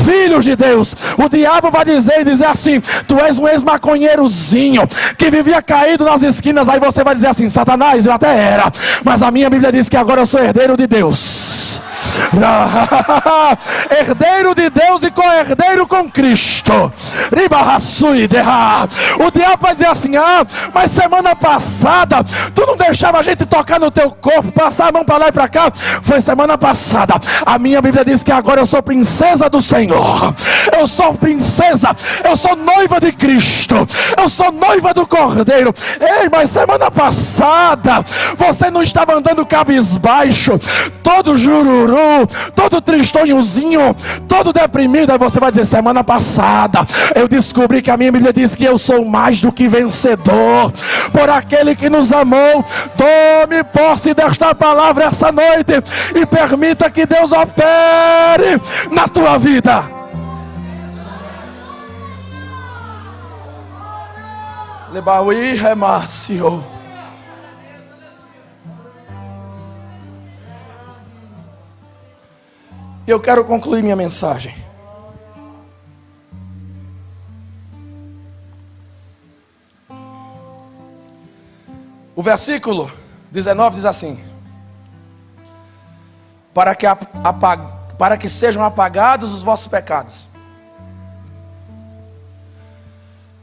Filhos de Deus. O diabo vai dizer assim: tu és um ex-maconheirozinho que vivia caído nas esquinas. Aí você vai dizer assim: Satanás, eu até era, mas a minha Bíblia diz que agora eu sou herdeiro de Deus. Herdeiro de Deus e co-herdeiro com Cristo. O diabo vai dizer assim: mas semana passada tu não deixava a gente tocar no teu corpo, passar a mão para lá e para cá. Foi semana passada. A minha Bíblia diz que agora eu sou princesa do Senhor. Eu sou princesa, eu sou noiva de Cristo, eu sou noiva do Cordeiro. Ei, mas semana passada você não estava andando cabisbaixo, todo jururu, todo tristonhozinho, todo deprimido. Aí você vai dizer: semana passada eu descobri que a minha Bíblia diz que eu sou mais do que vencedor por aquele que nos amou. Tome posse desta palavra essa noite e permita que Deus opere na tua vida. Lebaui remácio. Eu quero concluir minha mensagem. O versículo 19 diz assim: para que sejam apagados os vossos pecados.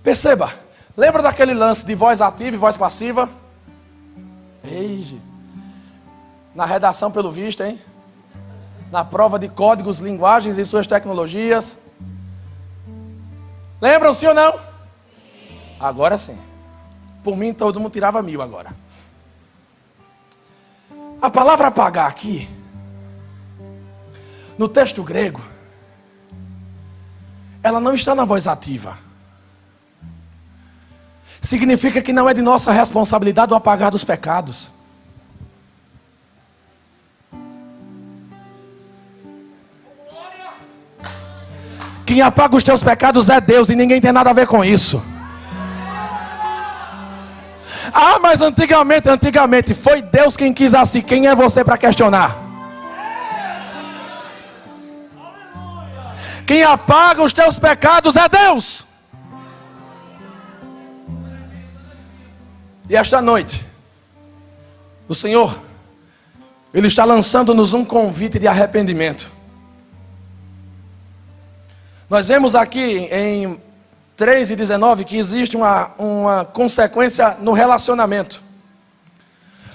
Perceba, lembra daquele lance de voz ativa e voz passiva? Ei, na redação pelo visto, hein? Na prova de códigos, linguagens e suas tecnologias. Lembram, sim ou não? Sim. Agora sim. Por mim todo mundo tirava 1000 agora. A palavra apagar aqui, no texto grego, ela não está na voz ativa. Significa que não é de nossa responsabilidade o apagar dos pecados. Quem apaga os teus pecados é Deus e ninguém tem nada a ver com isso. Mas antigamente foi Deus quem quis assim. Quem é você para questionar? Quem apaga os teus pecados é Deus. E esta noite, o Senhor, Ele está lançando-nos um convite de arrependimento. Nós vemos aqui em 3:19 que existe uma consequência no relacionamento.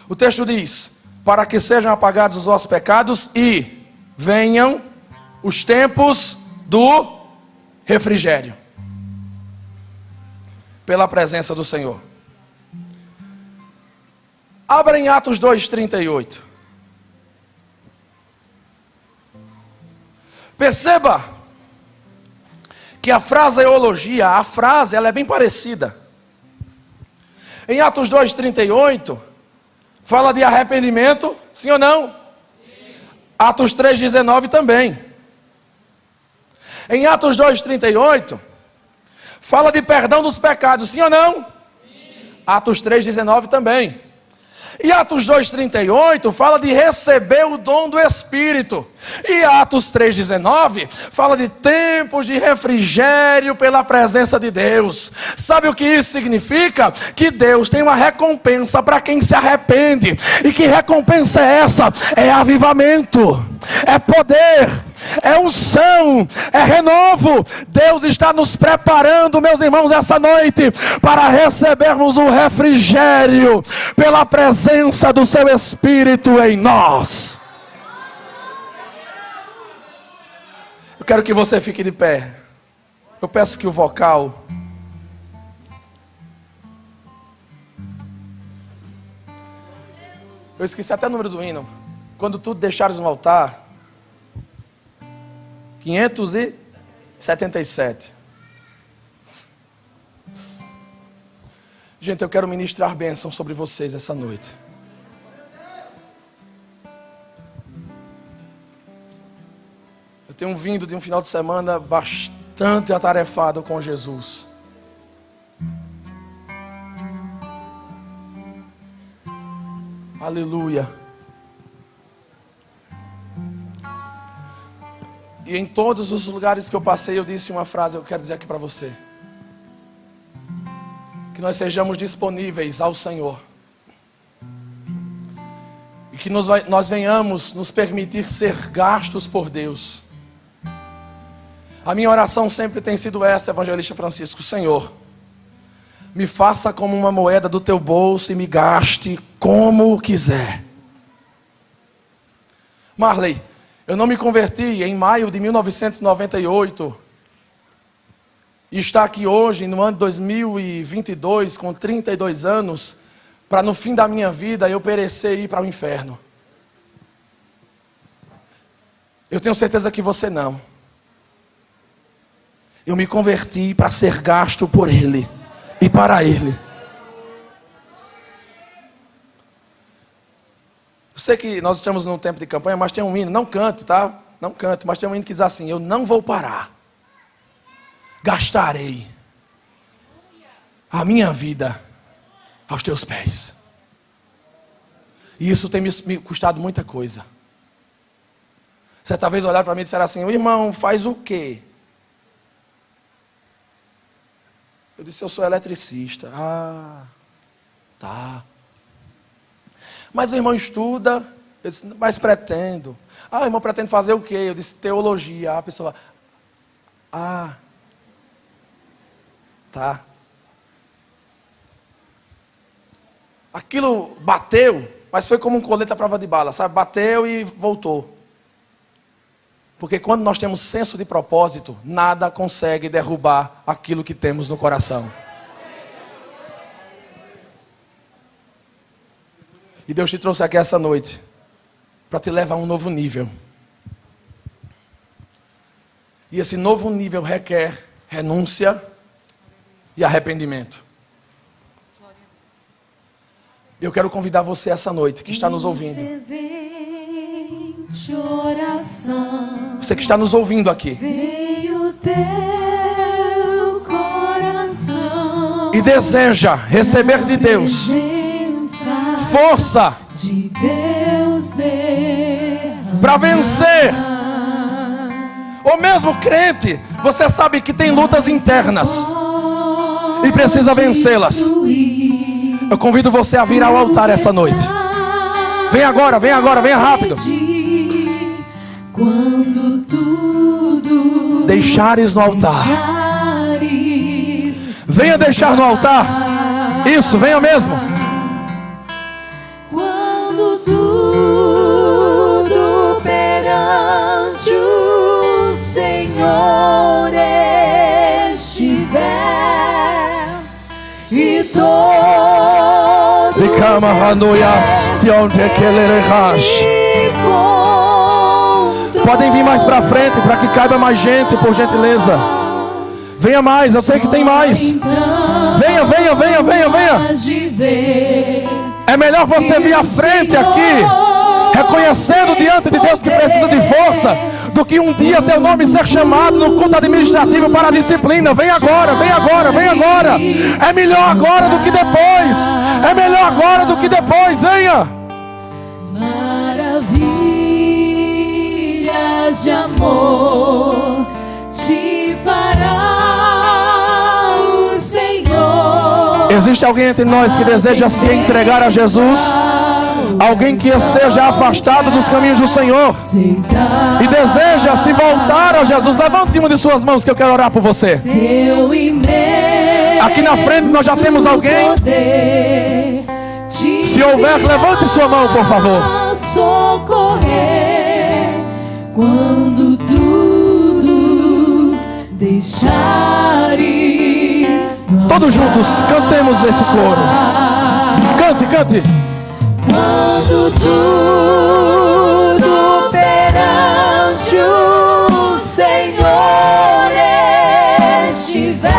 O texto diz: para que sejam apagados os vossos pecados e venham os tempos do refrigério, pela presença do Senhor. Abra em Atos 2:38. Perceba que a fraseologia, ela é bem parecida. Em Atos 2:38, fala de arrependimento, sim ou não? Sim. Atos 3:19 também. Em Atos 2:38, fala de perdão dos pecados, sim ou não? Sim. Atos 3:19 também. E Atos 2:38 fala de receber o dom do Espírito. E Atos 3:19 fala de tempos de refrigério pela presença de Deus. Sabe o que isso significa? Que Deus tem uma recompensa para quem se arrepende. E que recompensa é essa? É avivamento, é poder, é unção, é renovo. Deus está nos preparando, meus irmãos, essa noite para recebermos o refrigério pela presença do seu Espírito em nós. Eu quero que você fique de pé. Eu peço que o vocal eu esqueci até o número do hino. Quando tu deixares no altar, 577. Gente, eu quero ministrar bênção sobre vocês essa noite. Eu tenho vindo de um final de semana bastante atarefado com Jesus. Aleluia. E em todos os lugares que eu passei, eu disse uma frase, eu quero dizer aqui para você. Que nós sejamos disponíveis ao Senhor. E que nós venhamos nos permitir ser gastos por Deus. A minha oração sempre tem sido essa, evangelista Francisco: Senhor, me faça como uma moeda do teu bolso e me gaste como quiser. Marley, eu não me converti em maio de 1998 e estar aqui hoje, no ano de 2022, com 32 anos, para no fim da minha vida eu perecer e ir para o inferno. Eu tenho certeza que você não. Eu me converti para ser gasto por Ele e para Ele. Eu sei que nós estamos num tempo de campanha, mas tem um hino, não cante, tá? Não cante, mas tem um hino que diz assim: eu não vou parar. Gastarei a minha vida aos teus pés. E isso tem me custado muita coisa. Você talvez olhar para mim e disser assim: o irmão faz o quê? Eu disse: eu sou eletricista. Ah, tá. Mas o irmão estuda. Eu disse: mas pretendo. Ah, o irmão pretende fazer o quê? Eu disse: teologia. A pessoa: ah, tá. Aquilo bateu, mas foi como um colete à prova de bala, sabe? Bateu e voltou. Porque quando nós temos senso de propósito, nada consegue derrubar aquilo que temos no coração. E Deus te trouxe aqui essa noite para te levar a um novo nível. E esse novo nível requer renúncia e arrependimento. Eu quero convidar você essa noite, que está nos ouvindo. Você que está nos ouvindo aqui. E deseja receber de Deus força para vencer. Ou mesmo crente, você sabe que tem lutas internas e precisa vencê-las. Eu convido você a vir ao altar essa noite. Vem agora, venha rápido. Quando tudo deixares no altar, venha deixar no altar. Isso, venha mesmo. Quando tudo perante o Senhor estiver e podem vir mais para frente para que caiba mais gente, por gentileza. Venha mais, eu sei que tem mais. Venha. É melhor você vir à frente aqui, reconhecendo diante de Deus que precisa de força, do que um dia teu nome ser chamado no culto administrativo para a disciplina. Vem agora. É melhor agora do que depois. Venha. Maravilhas de amor te fará o Senhor. Existe alguém entre nós que deseja se entregar a Jesus? Alguém que esteja afastado dos caminhos do Senhor e deseja se voltar a Jesus? Levante uma de suas mãos que eu quero orar por você. Aqui na frente nós já temos alguém. Se houver, levante sua mão, por favor. Quando tudo deixares. Todos juntos cantemos esse coro. Cante. Quando tudo perante o Senhor estiver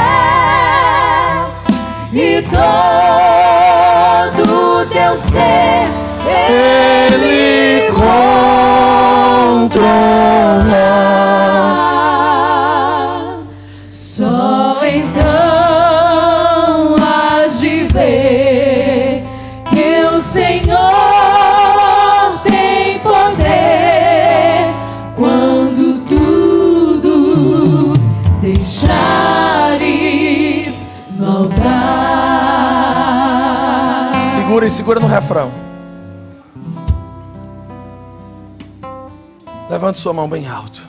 e todo teu ser Ele controlar, só então hás de ver que o Senhor tem poder quando tudo deixares no altar. Segura no refrão. Levante sua mão bem alto.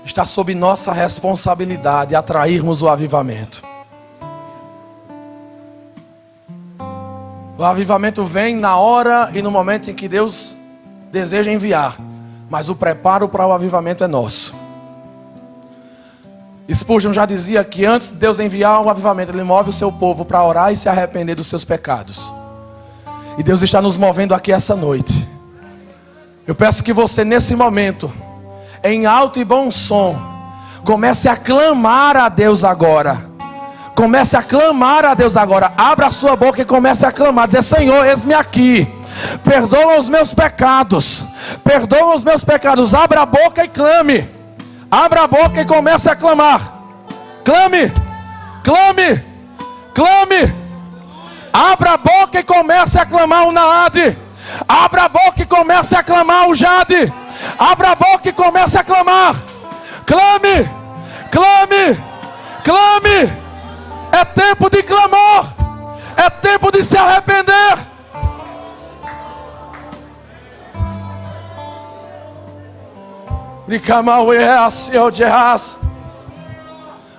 Está sob nossa responsabilidade atrairmos o avivamento. O avivamento vem na hora e no momento em que Deus deseja enviar, mas o preparo para o avivamento é nosso. Spurgeon já dizia que antes de Deus enviar o avivamento, Ele move o seu povo para orar e se arrepender dos seus pecados. E Deus está nos movendo aqui essa noite. Eu peço que você nesse momento, em alto e bom som, comece a clamar a Deus agora. Comece a clamar a Deus agora. Abra a sua boca e comece a clamar. Dizer: Senhor, eis-me aqui. Perdoa os meus pecados. Perdoa os meus pecados. Abra a boca e clame. Abra a boca e comece a clamar. Clame. Clame. Clame. Abra a boca e comece a clamar o Naade. Abra a boca e comece a clamar o Jade. Abra a boca e comece a clamar. Clame. Clame. Clame. É tempo de clamor. É tempo de se arrepender.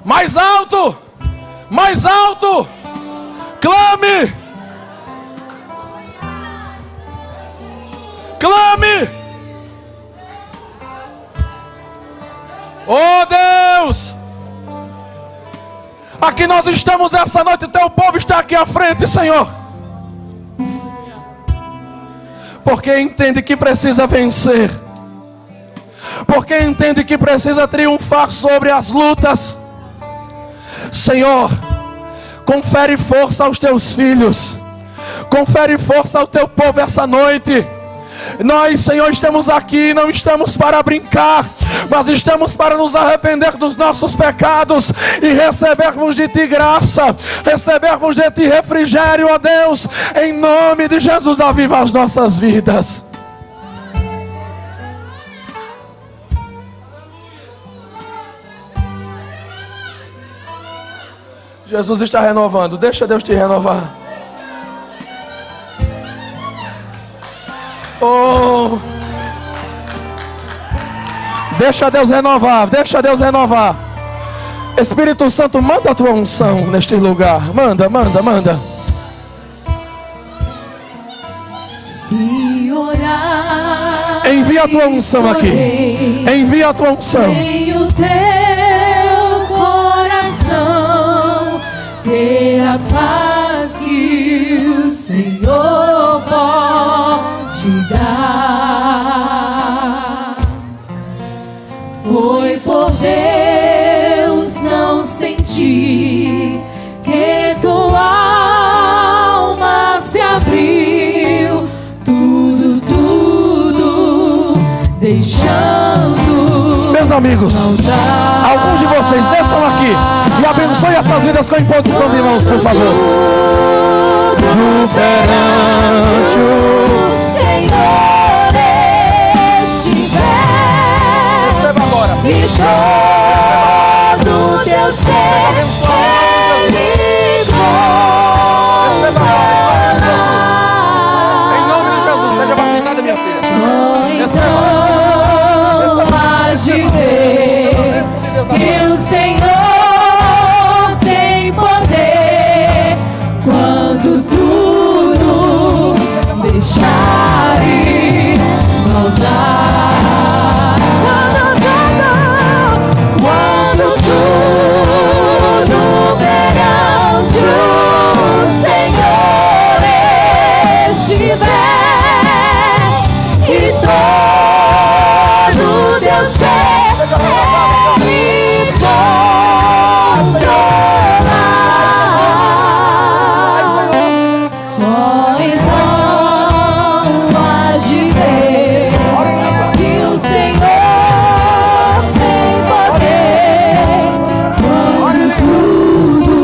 Mais alto. Mais alto. Clame. Clame. Oh Deus. Aqui nós estamos essa noite, o teu povo está aqui à frente, Senhor. Porque entende que precisa vencer. Porque entende que precisa triunfar sobre as lutas. Senhor, confere força aos teus filhos. Confere força ao teu povo essa noite. Nós, Senhor, estamos aqui, não estamos para brincar, mas estamos para nos arrepender dos nossos pecados e recebermos de Ti graça, recebermos de Ti refrigério, ó Deus. Em nome de Jesus, aviva as nossas vidas. Jesus está renovando, deixa Deus te renovar. Oh, deixa Deus renovar, deixa Deus renovar. Espírito Santo, manda a tua unção neste lugar. Manda, manda, manda. Se orar, envia a tua unção aqui. Envia a tua unção. Sem o teu coração ter a paz que o Senhor pode dar. Foi por Deus não sentir que tua alma se abriu, tudo deixando. Meus amigos, alguns de vocês desçam aqui e abençoe essas vidas com a imposição de mãos, por favor. Tudo perante o Senhor estiver, Receba agora. e todo teu ser Ele Em nome de Jesus, seja batizada, minha filha. só então hás de ver que o Senhor tem poder quando tudo deixares voltar. Quando tudo perante o Senhor estiver, e todo Deus ser Ele controlar. Só então hás de ver que o Senhor tem poder quando tudo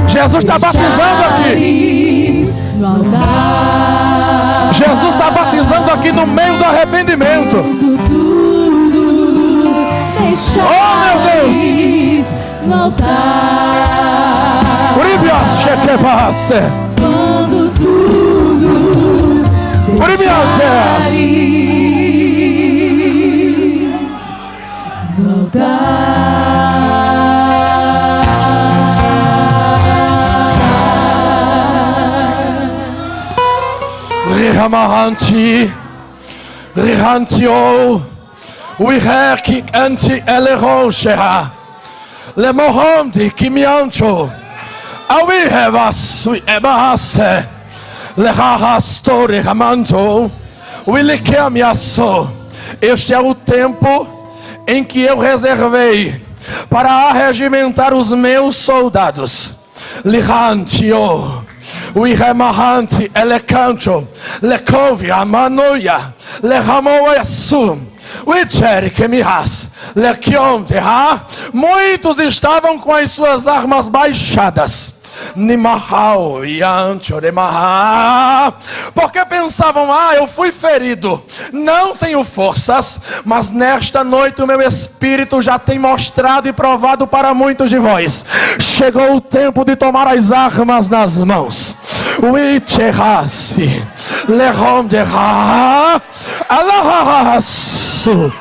Jesus está batizando aqui. deixares no altar. Jesus está batizando aqui no meio do arrependimento. Tudo deixares Oh, meu Deus! no altar. Uribias, Shekebasse. Quando tudo Uribias. deixares Rihamahanti, Rihantio, Wiheki anti Elerosheha, Lemohondi Kimiancho, Awihevas, Ebahase, Lehahastori Ramanto, Wilikeamiaso. Este é o tempo em que eu reservei para arregimentar os meus soldados. Lihantio, Wihemahanti, Elecanto, Lecovi, Amanoia, Lehamoesu, Wicherikemihas, Lekionteha. Muitos estavam com as suas armas baixadas. Nimahau Yanchoremaha, porque pensavam: eu fui ferido, não tenho forças, mas nesta noite o meu espírito já tem mostrado e provado para muitos de vós. Chegou o tempo de tomar as armas nas mãos. Wicherasi Lehomdeha Alahasu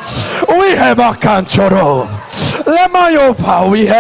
Wihebakanchoro Lemayova Wihe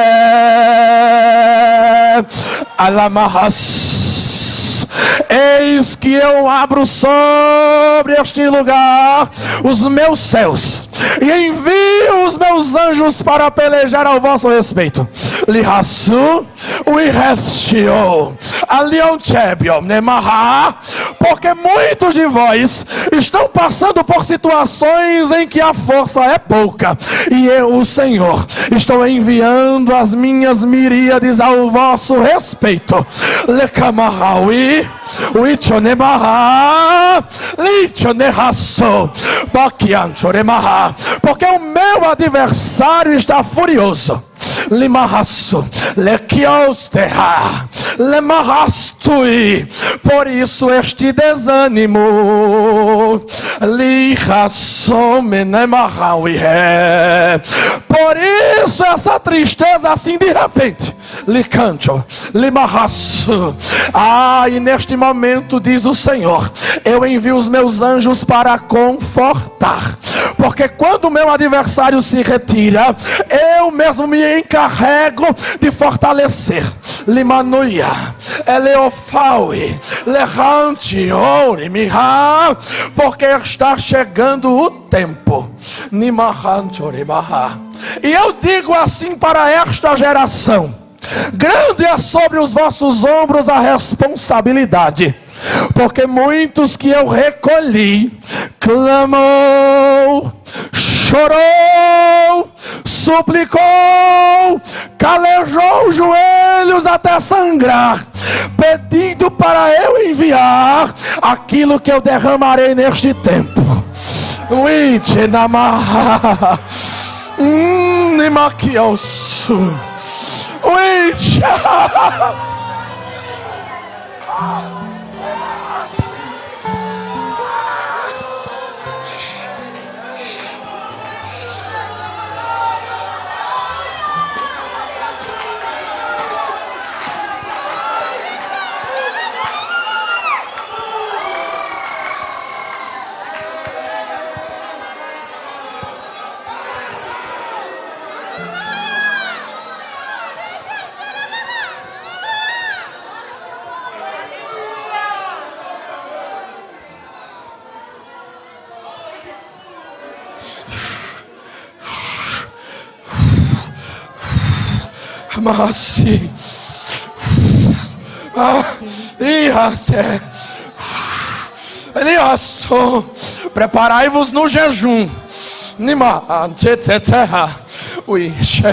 Alamahas. Eis que eu abro sobre este lugar os meus céus e envio os meus anjos para pelejar ao vosso respeito. Lihasu, Uirestio, Alionchebiom, Nemaha, porque muitos de vós estão passando por situações em que a força é pouca, e eu, o Senhor, estou enviando as minhas miríades ao vosso respeito. Lekamahawi, Uichonemaha, Lichonehasso, Bakianchoremaha, porque o meu adversário está furioso. Limahasu, Lekiosteha, Lemahastui. Por isso este desânimo. Lihasomenemahawihe. Por isso essa tristeza assim de repente. Licancho, Limahasu. E neste momento diz o Senhor: eu envio os meus anjos para confortar. Porque quando o meu adversário se retira, eu mesmo me encarrego de fortalecer. Limanuia, Eleofaui, Lehante, Orimiha, porque está chegando o tempo. Nimahanchorimaha. E eu digo assim para esta geração: grande é sobre os vossos ombros a responsabilidade, porque muitos que eu recolhi, clamou, chorou, suplicou, calejou os joelhos até sangrar, pedindo para eu enviar aquilo que eu derramarei neste tempo. Uichenamaha, Nimakiosu, Uicha. Masi, preparai-vos no jejum. Nima anteteteha, uiche,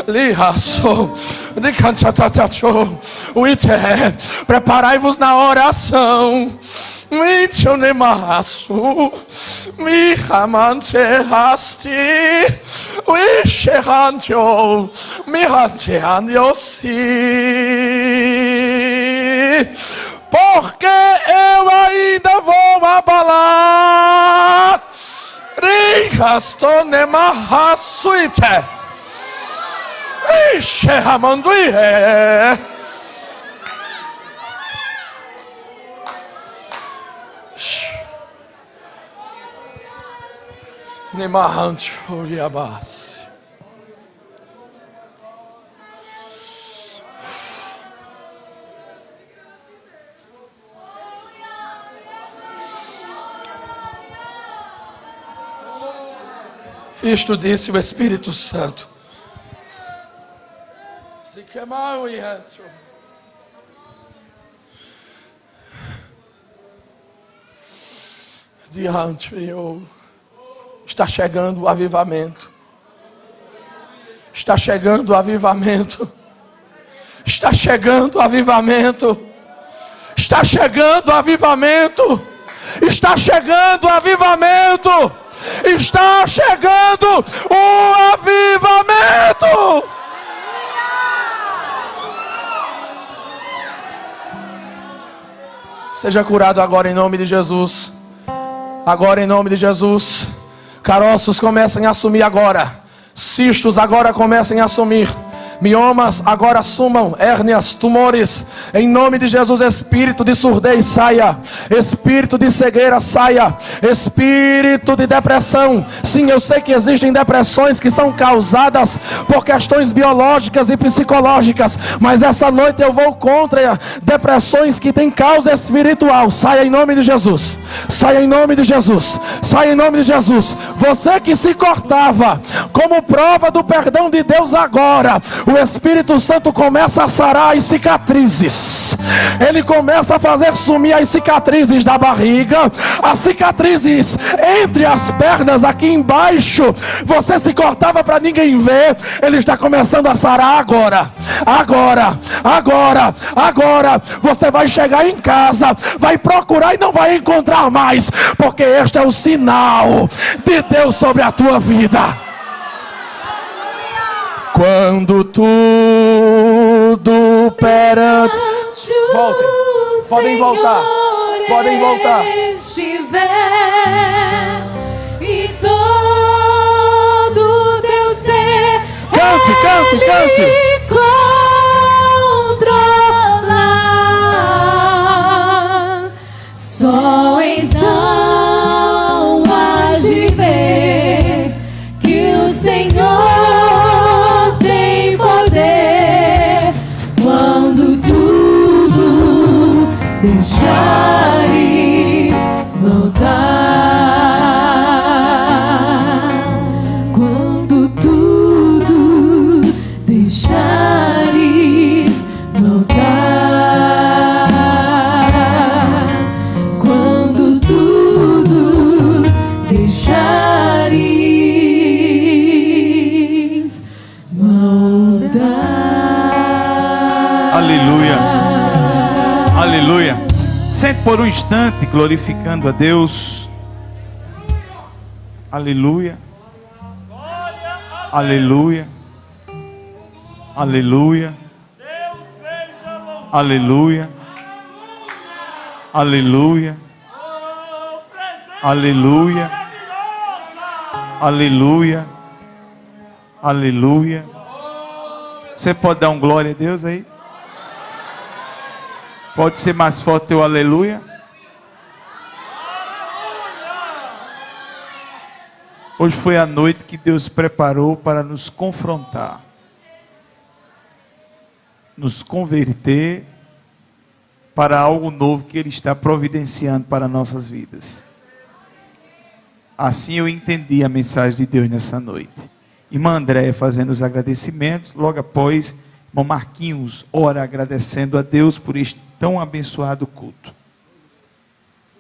lihaso, likantatatacho, uite. Preparai-vos na oração. Michonemasu, mihamante hasti, wishehancho, mihante andiosi. Porque eu ainda vou abalar. Rihastonemahasuite, wishehamanduihe. Nemahancho Yabasi. Isto disse o Espírito Santo. Está chegando o avivamento. Está chegando o avivamento. Está chegando o avivamento. Está chegando o avivamento. Está chegando o avivamento. Está chegando o avivamento. Seja curado agora em nome de Jesus. Agora em nome de Jesus. Caroços comecem a assumir agora. Cistos agora comecem a assumir. Miomas agora assumam. Hérnias, tumores. Em nome de Jesus, espírito de surdez saia. Espírito de cegueira saia. Espírito de depressão. Sim, eu sei que existem depressões que são causadas por questões biológicas e psicológicas. Mas essa noite eu vou contra depressões que têm causa espiritual. Saia em nome de Jesus. Saia em nome de Jesus. Saia em nome de Jesus. Você que se cortava, como prova do perdão de Deus agora, o Espírito Santo começa a sarar as cicatrizes. Ele começa a fazer sumir as cicatrizes da barriga, as cicatrizes entre as pernas aqui embaixo. Você se cortava para ninguém ver. Ele está começando a sarar agora. Agora. Você vai chegar em casa, vai procurar e não vai encontrar mais, porque este é o sinal de Deus sobre a tua vida. Quando tudo perante... Voltem, podem voltar. Podem voltar. Estiver e todo teu ser Cante. controlar. Só então hás de ver que o Senhor deixares voltar, quando tudo deixares voltar, quando tudo deixares voltar. Aleluia. Aleluia. Sente por um instante glorificando a Deus. Aleluia. Aleluia. Aleluia. Aleluia. Aleluia. Aleluia. Aleluia. Aleluia. Você pode dar um glória a Deus aí? Pode ser mais forte teu aleluia? Hoje foi a noite que Deus preparou para nos confrontar, nos converter para algo novo que Ele está providenciando para nossas vidas. Assim eu entendi a mensagem de Deus nessa noite. Irmã Andréia fazendo os agradecimentos, logo após irmão Marquinhos ora agradecendo a Deus por este tão abençoado culto.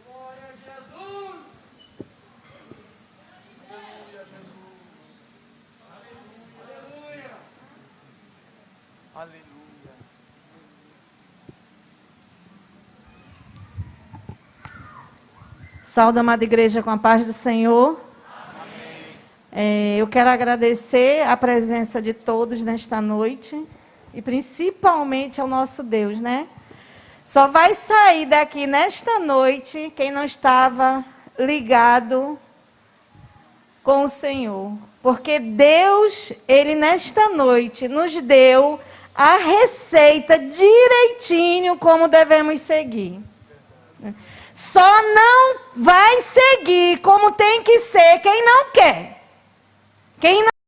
Glória a Jesus. Aleluia, Jesus. Aleluia. Aleluia. Saúde, amada igreja, com a paz do Senhor. Eu quero agradecer a presença de todos nesta noite. E principalmente ao nosso Deus, né? Só vai sair daqui nesta noite quem não estava ligado com o Senhor. Porque Deus, Ele nesta noite nos deu a receita direitinho como devemos seguir. Só não vai seguir como tem que ser quem não quer. Quem não